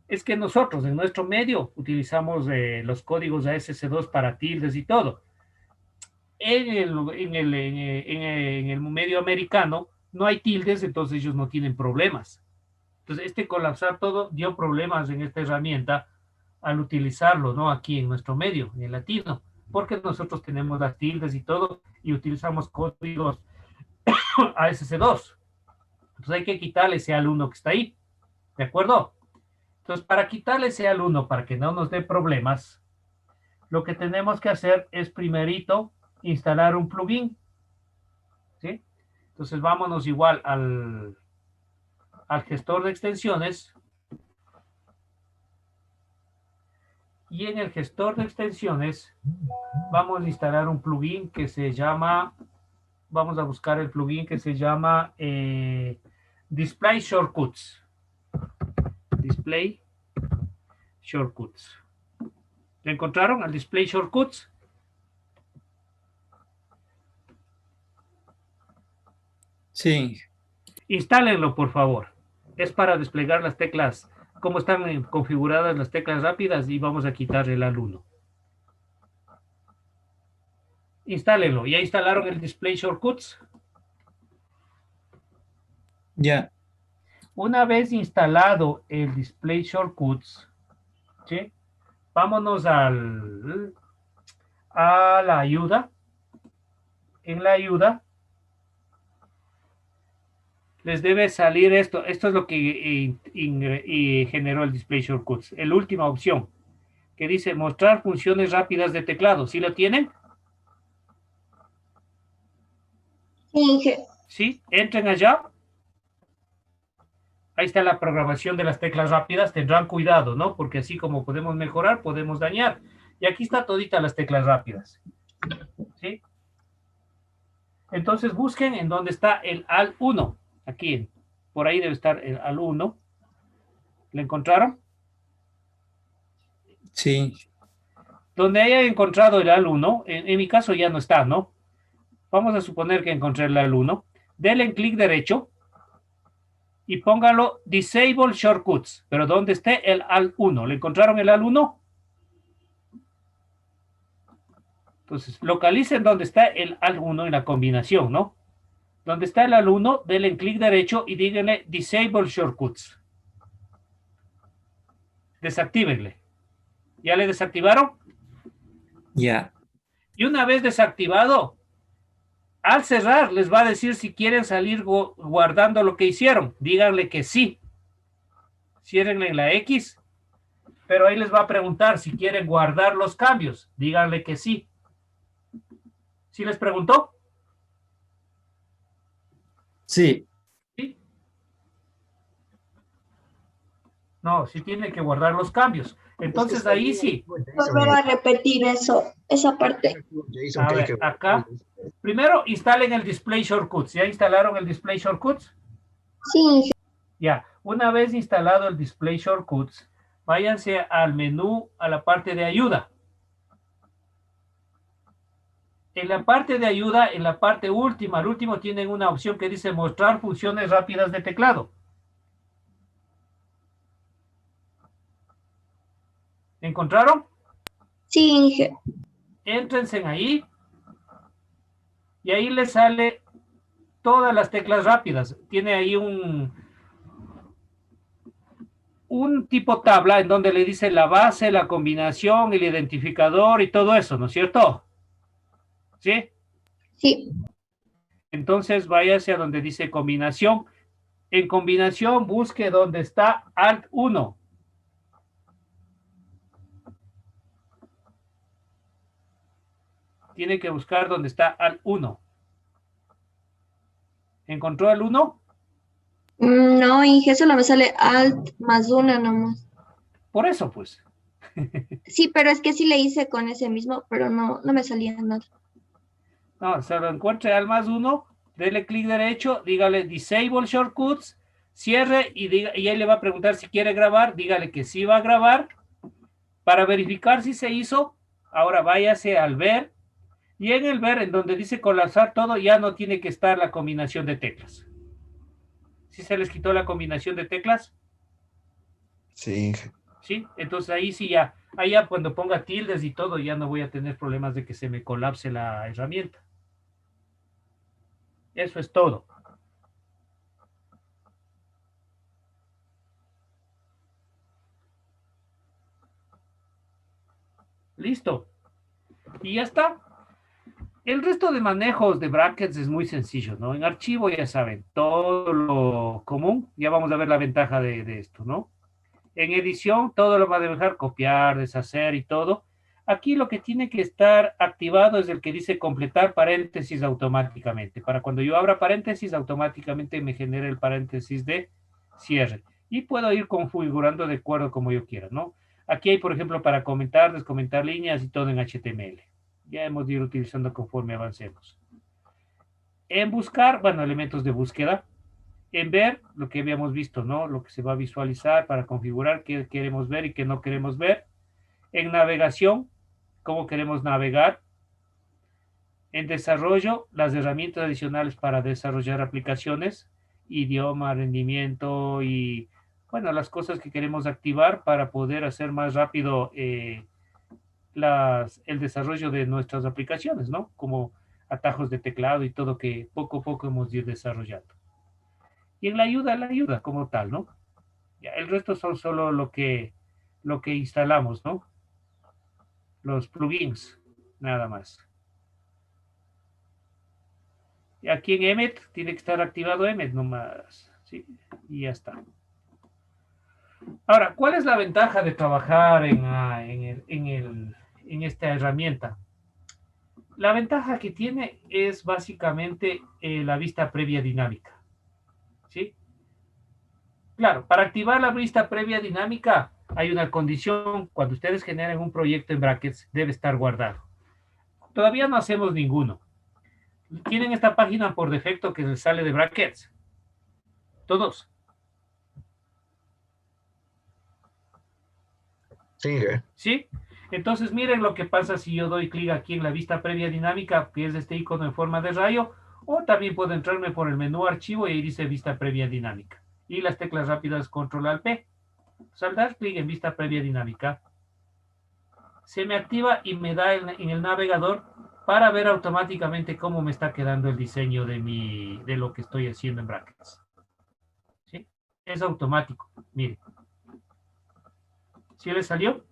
Es que nosotros, en nuestro medio, utilizamos los códigos ASC2 para tildes y todo. En el medio americano no hay tildes, entonces ellos no tienen problemas. Entonces, este colapsar todo dio problemas en esta herramienta al utilizarlo, ¿no? Aquí en nuestro medio, en el latino, porque nosotros tenemos las tildes y todo y utilizamos códigos ASC2. Entonces hay que quitarle ese al 1 que está ahí, ¿de acuerdo? Entonces, para quitarle ese al 1, para que no nos dé problemas, lo que tenemos que hacer es primerito instalar un plugin, ¿sí? Entonces, vámonos igual al gestor de extensiones. Y en el gestor de extensiones vamos a instalar un plugin que se llama, vamos a buscar el plugin que se llama Display Shortcuts. Display Shortcuts. ¿Lo encontraron al Display Shortcuts? Sí. Instálenlo, por favor. Es para desplegar las teclas, cómo están configuradas las teclas rápidas y vamos a quitar el al 1. Instálenlo. ¿Ya instalaron el Display Shortcuts? Ya. Una vez instalado el Display Shortcuts, ¿sí? Vámonos a la ayuda. En la ayuda les debe salir esto. Esto es lo que generó el Display Shortcuts. La última opción, que dice mostrar funciones rápidas de teclado. ¿Sí lo tienen? Sí. ¿Sí? Entren allá. Ahí está la programación de las teclas rápidas. Tendrán cuidado, ¿no? Porque así como podemos mejorar, podemos dañar. Y aquí está todita las teclas rápidas. ¿Sí? Entonces busquen en donde está el al 1. Aquí, por ahí debe estar el al 1. ¿Lo encontraron? Sí. Donde haya encontrado el al 1, en mi caso ya no está, ¿no? Vamos a suponer que encontré el al 1. Denle en clic derecho y póngalo Disable Shortcuts, pero donde esté el al 1. ¿Le encontraron el al 1? Entonces, localicen donde está el al 1 en la combinación, ¿no? Donde está el al 1, denle en clic derecho y díganle Disable Shortcuts. Desactívenle. ¿Ya le desactivaron? Ya. Y una vez desactivado, al cerrar les va a decir si quieren salir guardando lo que hicieron. Díganle que sí. Ciérrenle la X. pero ahí les va a preguntar si quieren guardar los cambios. Díganle que sí. ¿Sí les preguntó? Sí. ¿Sí? No, sí tiene que guardar los cambios. Entonces ahí sí. Volver a repetir eso, esa parte. A ver, acá. Primero instalen el Display Shortcuts. ¿Ya instalaron el Display Shortcuts? Sí, Ya. Una vez instalado el Display Shortcuts, váyanse al menú, a la parte de ayuda. En la parte de ayuda, en la parte última, al último tienen una opción que dice mostrar funciones rápidas de teclado. ¿Encontraron? sí, Inge. Éntrense ahí y ahí les sale todas las teclas rápidas. Tiene ahí un tipo tabla en donde le dice la base, la combinación, el identificador y todo eso, ¿no es cierto? ¿Sí? Sí, Entonces váyase a donde dice combinación. En combinación busque donde está Alt 1. Tiene que buscar donde está Alt 1. ¿Encontró el 1? No, Inge, solo me sale Alt más una nomás. Por eso, pues. Sí, pero es que sí le hice con ese mismo, pero no me salía nada. No, se lo encuentre al más 1, dele clic derecho, dígale Disable Shortcuts, cierre y ahí le va a preguntar si quiere grabar, dígale que sí va a grabar. Para verificar si se hizo, ahora váyase al ver, y en el ver, en donde dice colapsar todo, ya no tiene que estar la combinación de teclas. ¿Sí se les quitó la combinación de teclas? Sí. ¿Sí? Entonces ahí sí ya, ahí ya cuando ponga tildes y todo, ya no voy a tener problemas de que se me colapse la herramienta. Eso es todo. Listo. Y ya está. El resto de manejos de brackets es muy sencillo, ¿no? En archivo ya saben, todo lo común, ya vamos a ver la ventaja de esto, ¿no? En edición, todo lo va a dejar copiar, deshacer y todo. Aquí lo que tiene que estar activado es el que dice completar paréntesis automáticamente. Para cuando yo abra paréntesis, automáticamente me genera el paréntesis de cierre. Y puedo ir configurando de acuerdo como yo quiera, ¿no? Aquí hay, por ejemplo, para comentar, descomentar líneas y todo en HTML. Ya hemos de ir utilizando conforme avancemos. En buscar, bueno, elementos de búsqueda. En ver, lo que habíamos visto, ¿no? Lo que se va a visualizar para configurar qué queremos ver y qué no queremos ver. En navegación, cómo queremos navegar. En desarrollo, las herramientas adicionales para desarrollar aplicaciones, idioma, rendimiento y, bueno, las cosas que queremos activar para poder hacer más rápido el desarrollo de nuestras aplicaciones, ¿no? Como atajos de teclado y todo que poco a poco hemos ido desarrollando. Y en la ayuda como tal, ¿no? Ya, el resto son solo lo que instalamos, ¿no? Los plugins, nada más. Y aquí en Emmet tiene que estar activado Emmet nomás, ¿sí? Y ya está. Ahora, ¿cuál es la ventaja de trabajar en esta herramienta? La ventaja que tiene es básicamente la vista previa dinámica, ¿sí? Claro, para activar la vista previa dinámica hay una condición. Cuando ustedes generen un proyecto en brackets, debe estar guardado. Todavía no hacemos ninguno. Tienen esta página por defecto que les sale de brackets. Todos. Sí. ¿Sí? Entonces miren lo que pasa si yo doy clic aquí en la vista previa dinámica, que es este icono en forma de rayo, o también puedo entrarme por el menú archivo y ahí dice vista previa dinámica. Y las teclas rápidas control alt P. Al dar clic en vista previa dinámica, se me activa y me da en el navegador para ver automáticamente cómo me está quedando el diseño de lo que estoy haciendo en brackets. ¿Sí? Es automático. Miren. ¿Sí les salió?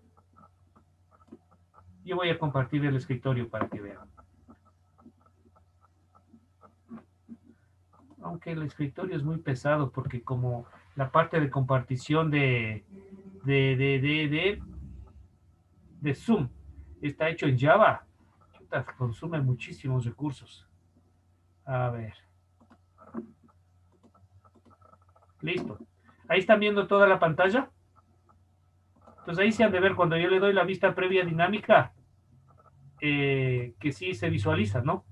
Yo voy a compartir el escritorio para que vean. Aunque el escritorio es muy pesado porque como la parte de compartición de Zoom está hecho en Java, chuta, consume muchísimos recursos. A ver. Listo. Ahí están viendo toda la pantalla. Entonces ahí se han de ver cuando yo le doy la vista previa dinámica, que sí se visualiza, ¿no?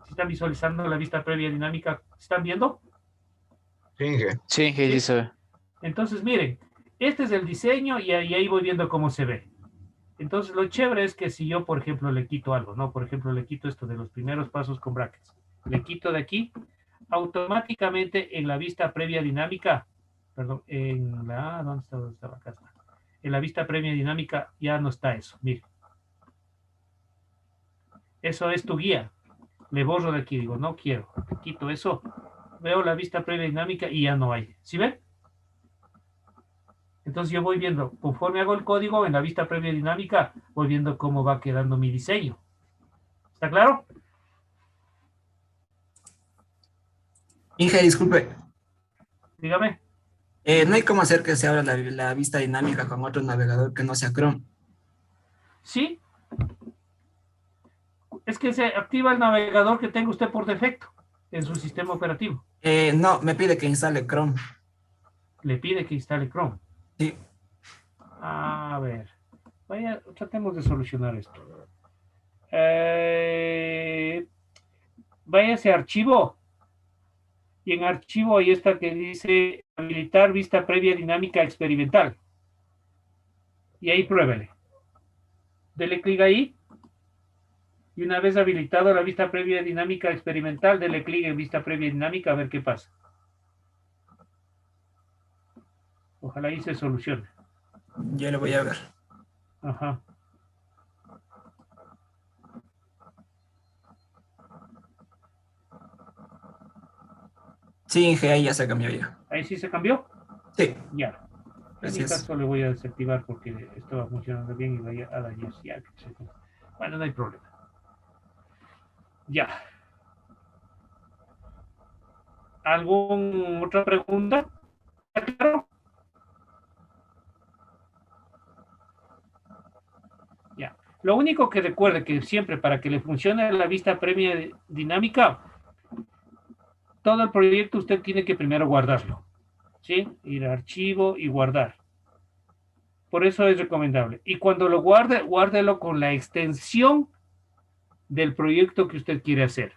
¿Sí están visualizando la vista previa dinámica? ¿Están viendo? Sí, Inge. Sí, Inge, sí se ve. Entonces, miren, este es el diseño y ahí voy viendo cómo se ve. Entonces, lo chévere es que si yo, por ejemplo, le quito algo, ¿no? Por ejemplo, le quito esto de los primeros pasos con brackets. Le quito de aquí, automáticamente en la vista previa dinámica, perdón, en la, ¿dónde está? ¿Dónde estaba? Acá está. En la vista previa dinámica ya no está eso, miren. Eso es tu guía. Le borro de aquí, digo, no quiero. Quito eso. Veo la vista previa dinámica y ya no hay. ¿Sí ven? Entonces yo voy viendo, conforme hago el código en la vista previa dinámica, voy viendo cómo va quedando mi diseño. ¿Está claro? Inge, disculpe, Dígame. no hay cómo hacer que se abra la vista dinámica con otro navegador que no sea Chrome. Sí. Es que se activa el navegador que tenga usted por defecto en su sistema operativo. No, me pide que instale Chrome. Le pide que instale Chrome. Sí. A ver. Vaya, tratemos de solucionar esto. Vaya a ese archivo. Y en archivo ahí está que dice habilitar vista previa dinámica experimental. Y ahí pruébele. Dele clic ahí. Y una vez habilitado la vista previa dinámica experimental, dele clic en vista previa dinámica a ver qué pasa. Ojalá ahí se solucione. Ya lo voy a ver. Ajá. Sí, Inge, ahí ya se cambió ya. ¿Ahí sí se cambió? Sí. Ya. En mi caso le voy a desactivar porque estaba funcionando bien y vaya a la yes, ya. Bueno, no hay problema. Ya. ¿Alguna otra pregunta? ¿Claro? Ya. Lo único que recuerde que siempre para que le funcione la vista previa dinámica, todo el proyecto usted tiene que primero guardarlo. ¿Sí? Ir a archivo y guardar. Por eso es recomendable. Y cuando lo guarde, guárdelo con la extensión del proyecto que usted quiere hacer.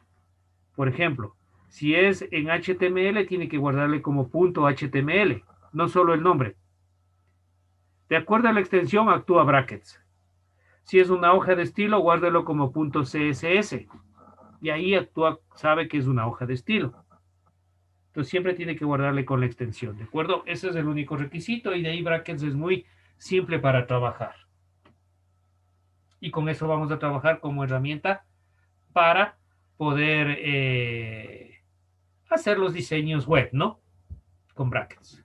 Por ejemplo, si es en HTML, tiene que guardarle como .html, no solo el nombre. De acuerdo a la extensión, actúa brackets. Si es una hoja de estilo, guárdelo como .css. Y ahí actúa, sabe que es una hoja de estilo. Entonces siempre tiene que guardarle con la extensión, ¿de acuerdo? Ese es el único requisito y de ahí brackets es muy simple para trabajar. Y con eso vamos a trabajar como herramienta para poder hacer los diseños web, ¿no? Con brackets.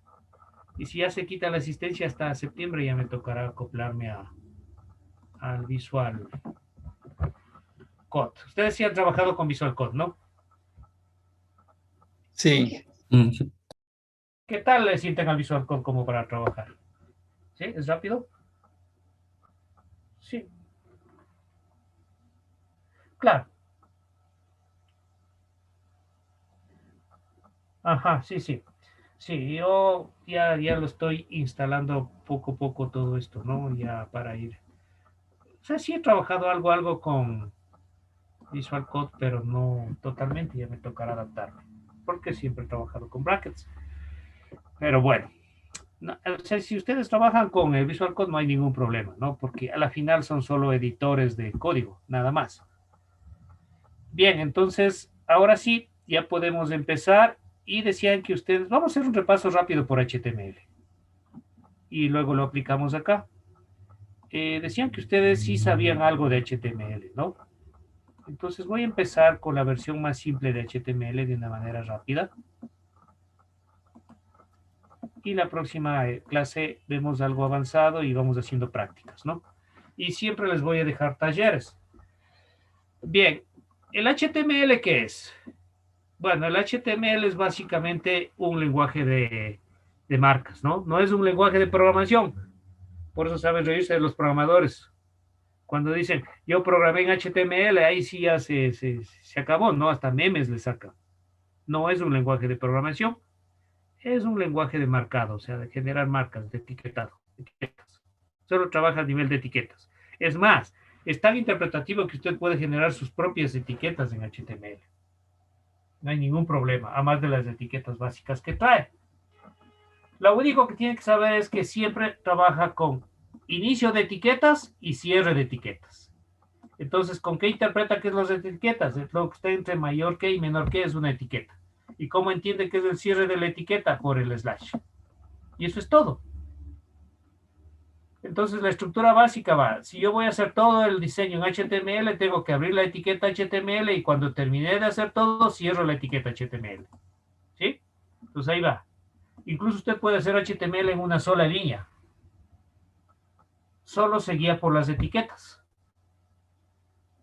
Y si ya se quita la asistencia hasta septiembre, ya me tocará acoplarme al Visual Code. Ustedes sí han trabajado con Visual Code, ¿no? Sí. ¿Qué tal le sienten al Visual Code como para trabajar? ¿Sí? ¿Es rápido? Sí. Claro. Ajá, sí, sí. Sí, yo ya lo estoy instalando poco a poco todo esto, ¿no? Ya para ir. O sea, sí he trabajado algo con Visual Code, pero no totalmente, ya me tocará adaptarme. Porque siempre he trabajado con brackets. Pero bueno. No, o sea, si ustedes trabajan con el Visual Code no hay ningún problema, ¿no? Porque a la final son solo editores de código, nada más. Bien, entonces, ahora sí, ya podemos empezar. Y decían que ustedes, vamos a hacer un repaso rápido por HTML. Y luego lo aplicamos acá. Decían que ustedes sí sabían algo de HTML, ¿no? Entonces voy a empezar con la versión más simple de HTML de una manera rápida. Y la próxima clase vemos algo avanzado y vamos haciendo prácticas, ¿no? Y siempre les voy a dejar talleres. Bien, ¿el HTML qué es? Bueno, el HTML es básicamente un lenguaje de de marcas, ¿no? No es un lenguaje de programación. Por eso saben reírse de los programadores. Cuando dicen, yo programé en HTML, ahí sí ya se acabó, ¿no? Hasta memes le sacan. No es un lenguaje de programación, es un lenguaje de marcado, o sea, de generar marcas, de etiquetado, etiquetas. Solo trabaja a nivel de etiquetas. Es más, es tan interpretativo que usted puede generar sus propias etiquetas en HTML. No hay ningún problema, a más de las etiquetas básicas que trae. Lo único que tiene que saber es que siempre trabaja con inicio de etiquetas y cierre de etiquetas. Entonces, ¿con qué interpreta qué es las etiquetas? Lo que está entre mayor que y menor que es una etiqueta. ¿Y cómo entiende que es el cierre de la etiqueta? Por el slash. Y eso es todo. Entonces, la estructura básica va, si yo voy a hacer todo el diseño en HTML, tengo que abrir la etiqueta HTML y cuando terminé de hacer todo, cierro la etiqueta HTML. ¿Sí? Entonces, ahí va. Incluso usted puede hacer HTML en una sola línea. Solo se guía por las etiquetas.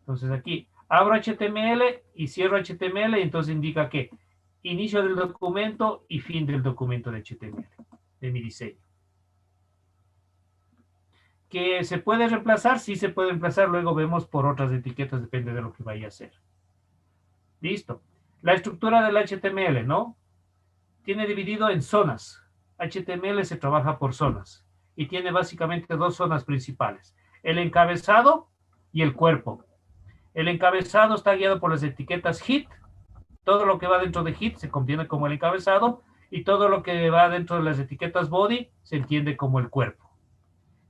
Entonces aquí abro HTML y cierro HTML y entonces indica que inicio del documento y fin del documento de HTML, de mi diseño. ¿Que se puede reemplazar? Sí se puede reemplazar, luego vemos por otras etiquetas, depende de lo que vaya a hacer. Listo. La estructura del HTML, ¿no? Tiene dividido en zonas. HTML se trabaja por zonas y tiene básicamente dos zonas principales, el encabezado y el cuerpo. El encabezado está guiado por las etiquetas hit, todo lo que va dentro de hit se entiende como el encabezado y todo lo que va dentro de las etiquetas body se entiende como el cuerpo.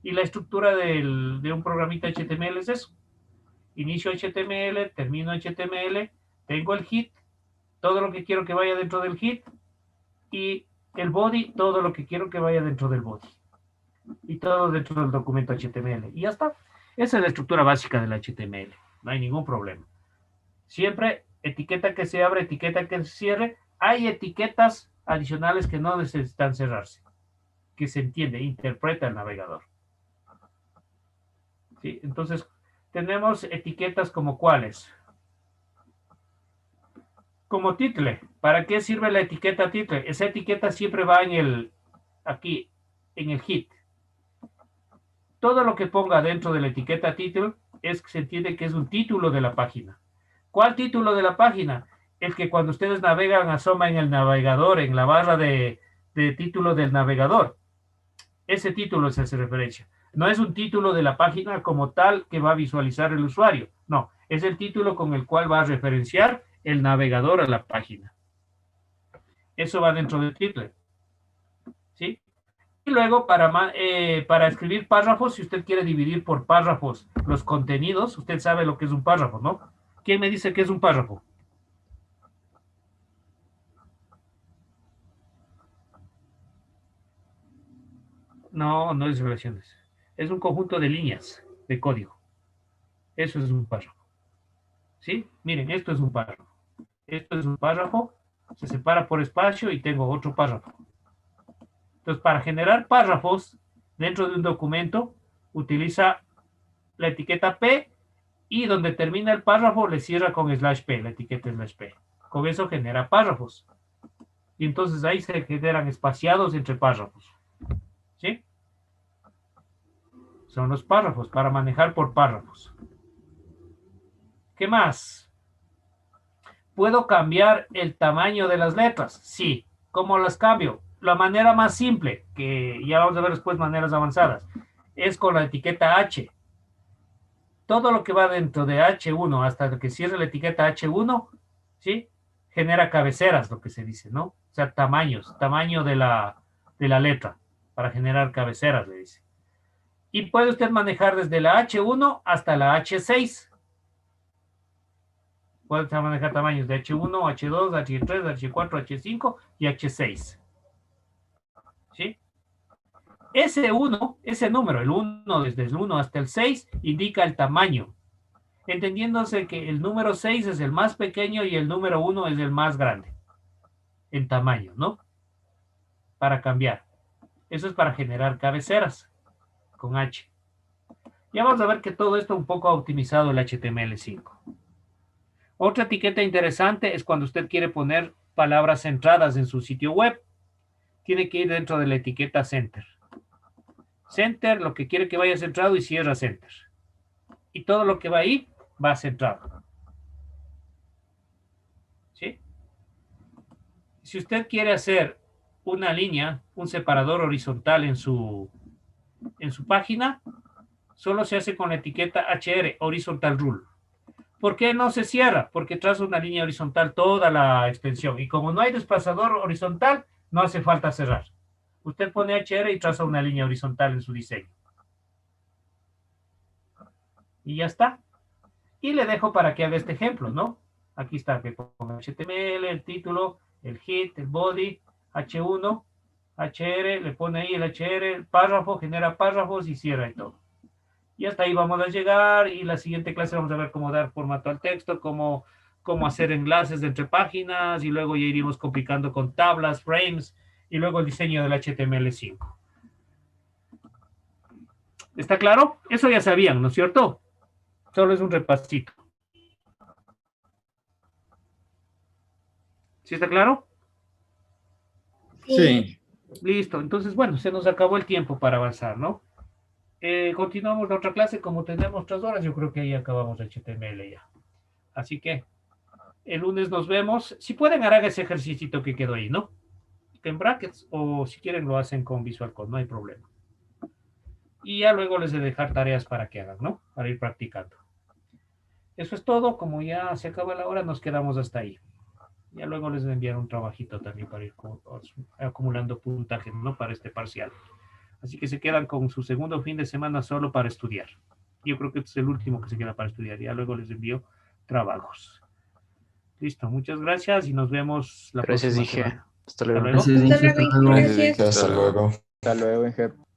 Y la estructura de un programita HTML es eso. Inicio HTML, termino HTML, tengo el hit, todo lo que quiero que vaya dentro del hit y el body, todo lo que quiero que vaya dentro del body. Y todo dentro del documento HTML. Y ya está. Esa es la estructura básica del HTML. No hay ningún problema. Siempre etiqueta que se abre, etiqueta que se cierre. Hay etiquetas adicionales que no necesitan cerrarse. Que se entiende, interpreta el navegador. ¿Sí? Entonces, tenemos etiquetas como cuáles. Como title. ¿Para qué sirve la etiqueta title? Esa etiqueta siempre va aquí, en el hit. Todo lo que ponga dentro de la etiqueta title se entiende que es un título de la página. ¿Cuál título de la página? El que cuando ustedes navegan asoma en el navegador, en la barra de título del navegador. Ese título se hace referencia. No es un título de la página como tal que va a visualizar el usuario. No, es el título con el cual va a referenciar el navegador a la página. Eso va dentro del título. ¿Sí? Y luego, para escribir párrafos, si usted quiere dividir por párrafos los contenidos, usted sabe lo que es un párrafo, ¿no? ¿Quién me dice que es un párrafo? No, no es relaciones. Es un conjunto de líneas de código. Eso es un párrafo. ¿Sí? Miren, esto es un párrafo. Esto es un párrafo. Se separa por espacio y tengo otro párrafo. Entonces, para generar párrafos dentro de un documento, utiliza la etiqueta P y donde termina el párrafo le cierra con /P, la etiqueta /P. Con eso genera párrafos. Y entonces ahí se generan espaciados entre párrafos. ¿Sí? Son los párrafos, para manejar por párrafos. ¿Qué más? ¿Puedo cambiar el tamaño de las letras? Sí. ¿Cómo las cambio? La manera más simple, que ya vamos a ver después maneras avanzadas, es con la etiqueta H. Todo lo que va dentro de H1 hasta que cierre la etiqueta H1, ¿sí? Genera cabeceras, lo que se dice, ¿no? O sea, tamaño de la letra, para generar cabeceras, le dice. Y puede usted manejar desde la H1 hasta la H6. Puede manejar tamaños de H1, H2, H3, H4, H5 y H6. ¿Sí? Ese número, el 1, desde el 1 hasta el 6, indica el tamaño. Entendiéndose que el número 6 es el más pequeño y el número 1 es el más grande. En tamaño, ¿no? Para cambiar. Eso es para generar cabeceras. Con H. Ya vamos a ver que todo esto un poco ha optimizado el HTML5. Otra etiqueta interesante es cuando usted quiere poner palabras centradas en su sitio web. tiene que ir dentro de la etiqueta Center. Center, lo que quiere que vaya centrado y cierra Center. Y todo lo que va ahí va centrado. ¿Sí? Si usted quiere hacer una línea, un separador horizontal en su página, solo se hace con la etiqueta HR, Horizontal Rule. ¿Por qué no se cierra? Porque traza una línea horizontal toda la extensión. Y como no hay desplazador horizontal, no hace falta cerrar. Usted pone HR y traza una línea horizontal en su diseño. Y ya está. Y le dejo para que haga este ejemplo, ¿no? Aquí está, que ponga HTML, el título, el hit, el body, H1, HR, le pone ahí el HR, el párrafo, genera párrafos y cierra y todo. Y hasta ahí vamos a llegar, y la siguiente clase vamos a ver cómo dar formato al texto, cómo hacer enlaces entre páginas, y luego ya iríamos complicando con tablas, frames, y luego el diseño del HTML5. ¿Está claro? Eso ya sabían, ¿no es cierto? Solo es un repasito. ¿Sí está claro? Sí. Listo. Entonces, bueno, se nos acabó el tiempo para avanzar, ¿no? Continuamos la otra clase. Como tenemos 3 horas, yo creo que ahí acabamos el HTML ya. Así que el lunes nos vemos. Si pueden, harán ese ejercicio que quedó ahí, ¿no? En brackets, o si quieren lo hacen con Visual Code, no hay problema. Y ya luego les he de dejar tareas para que hagan, ¿no? Para ir practicando. Eso es todo. Como ya se acaba la hora, nos quedamos hasta ahí. Ya luego les enviaré un trabajito también para ir acumulando puntaje, ¿no? Para este parcial. Así que se quedan con su segundo fin de semana solo para estudiar. Yo creo que este es el último que se queda para estudiar. Ya luego les envío trabajos. Listo, muchas gracias y nos vemos la próxima semana. Hasta luego. Gracias, Inge. Hasta luego. Gracias. Hasta luego. Hasta luego, Inge.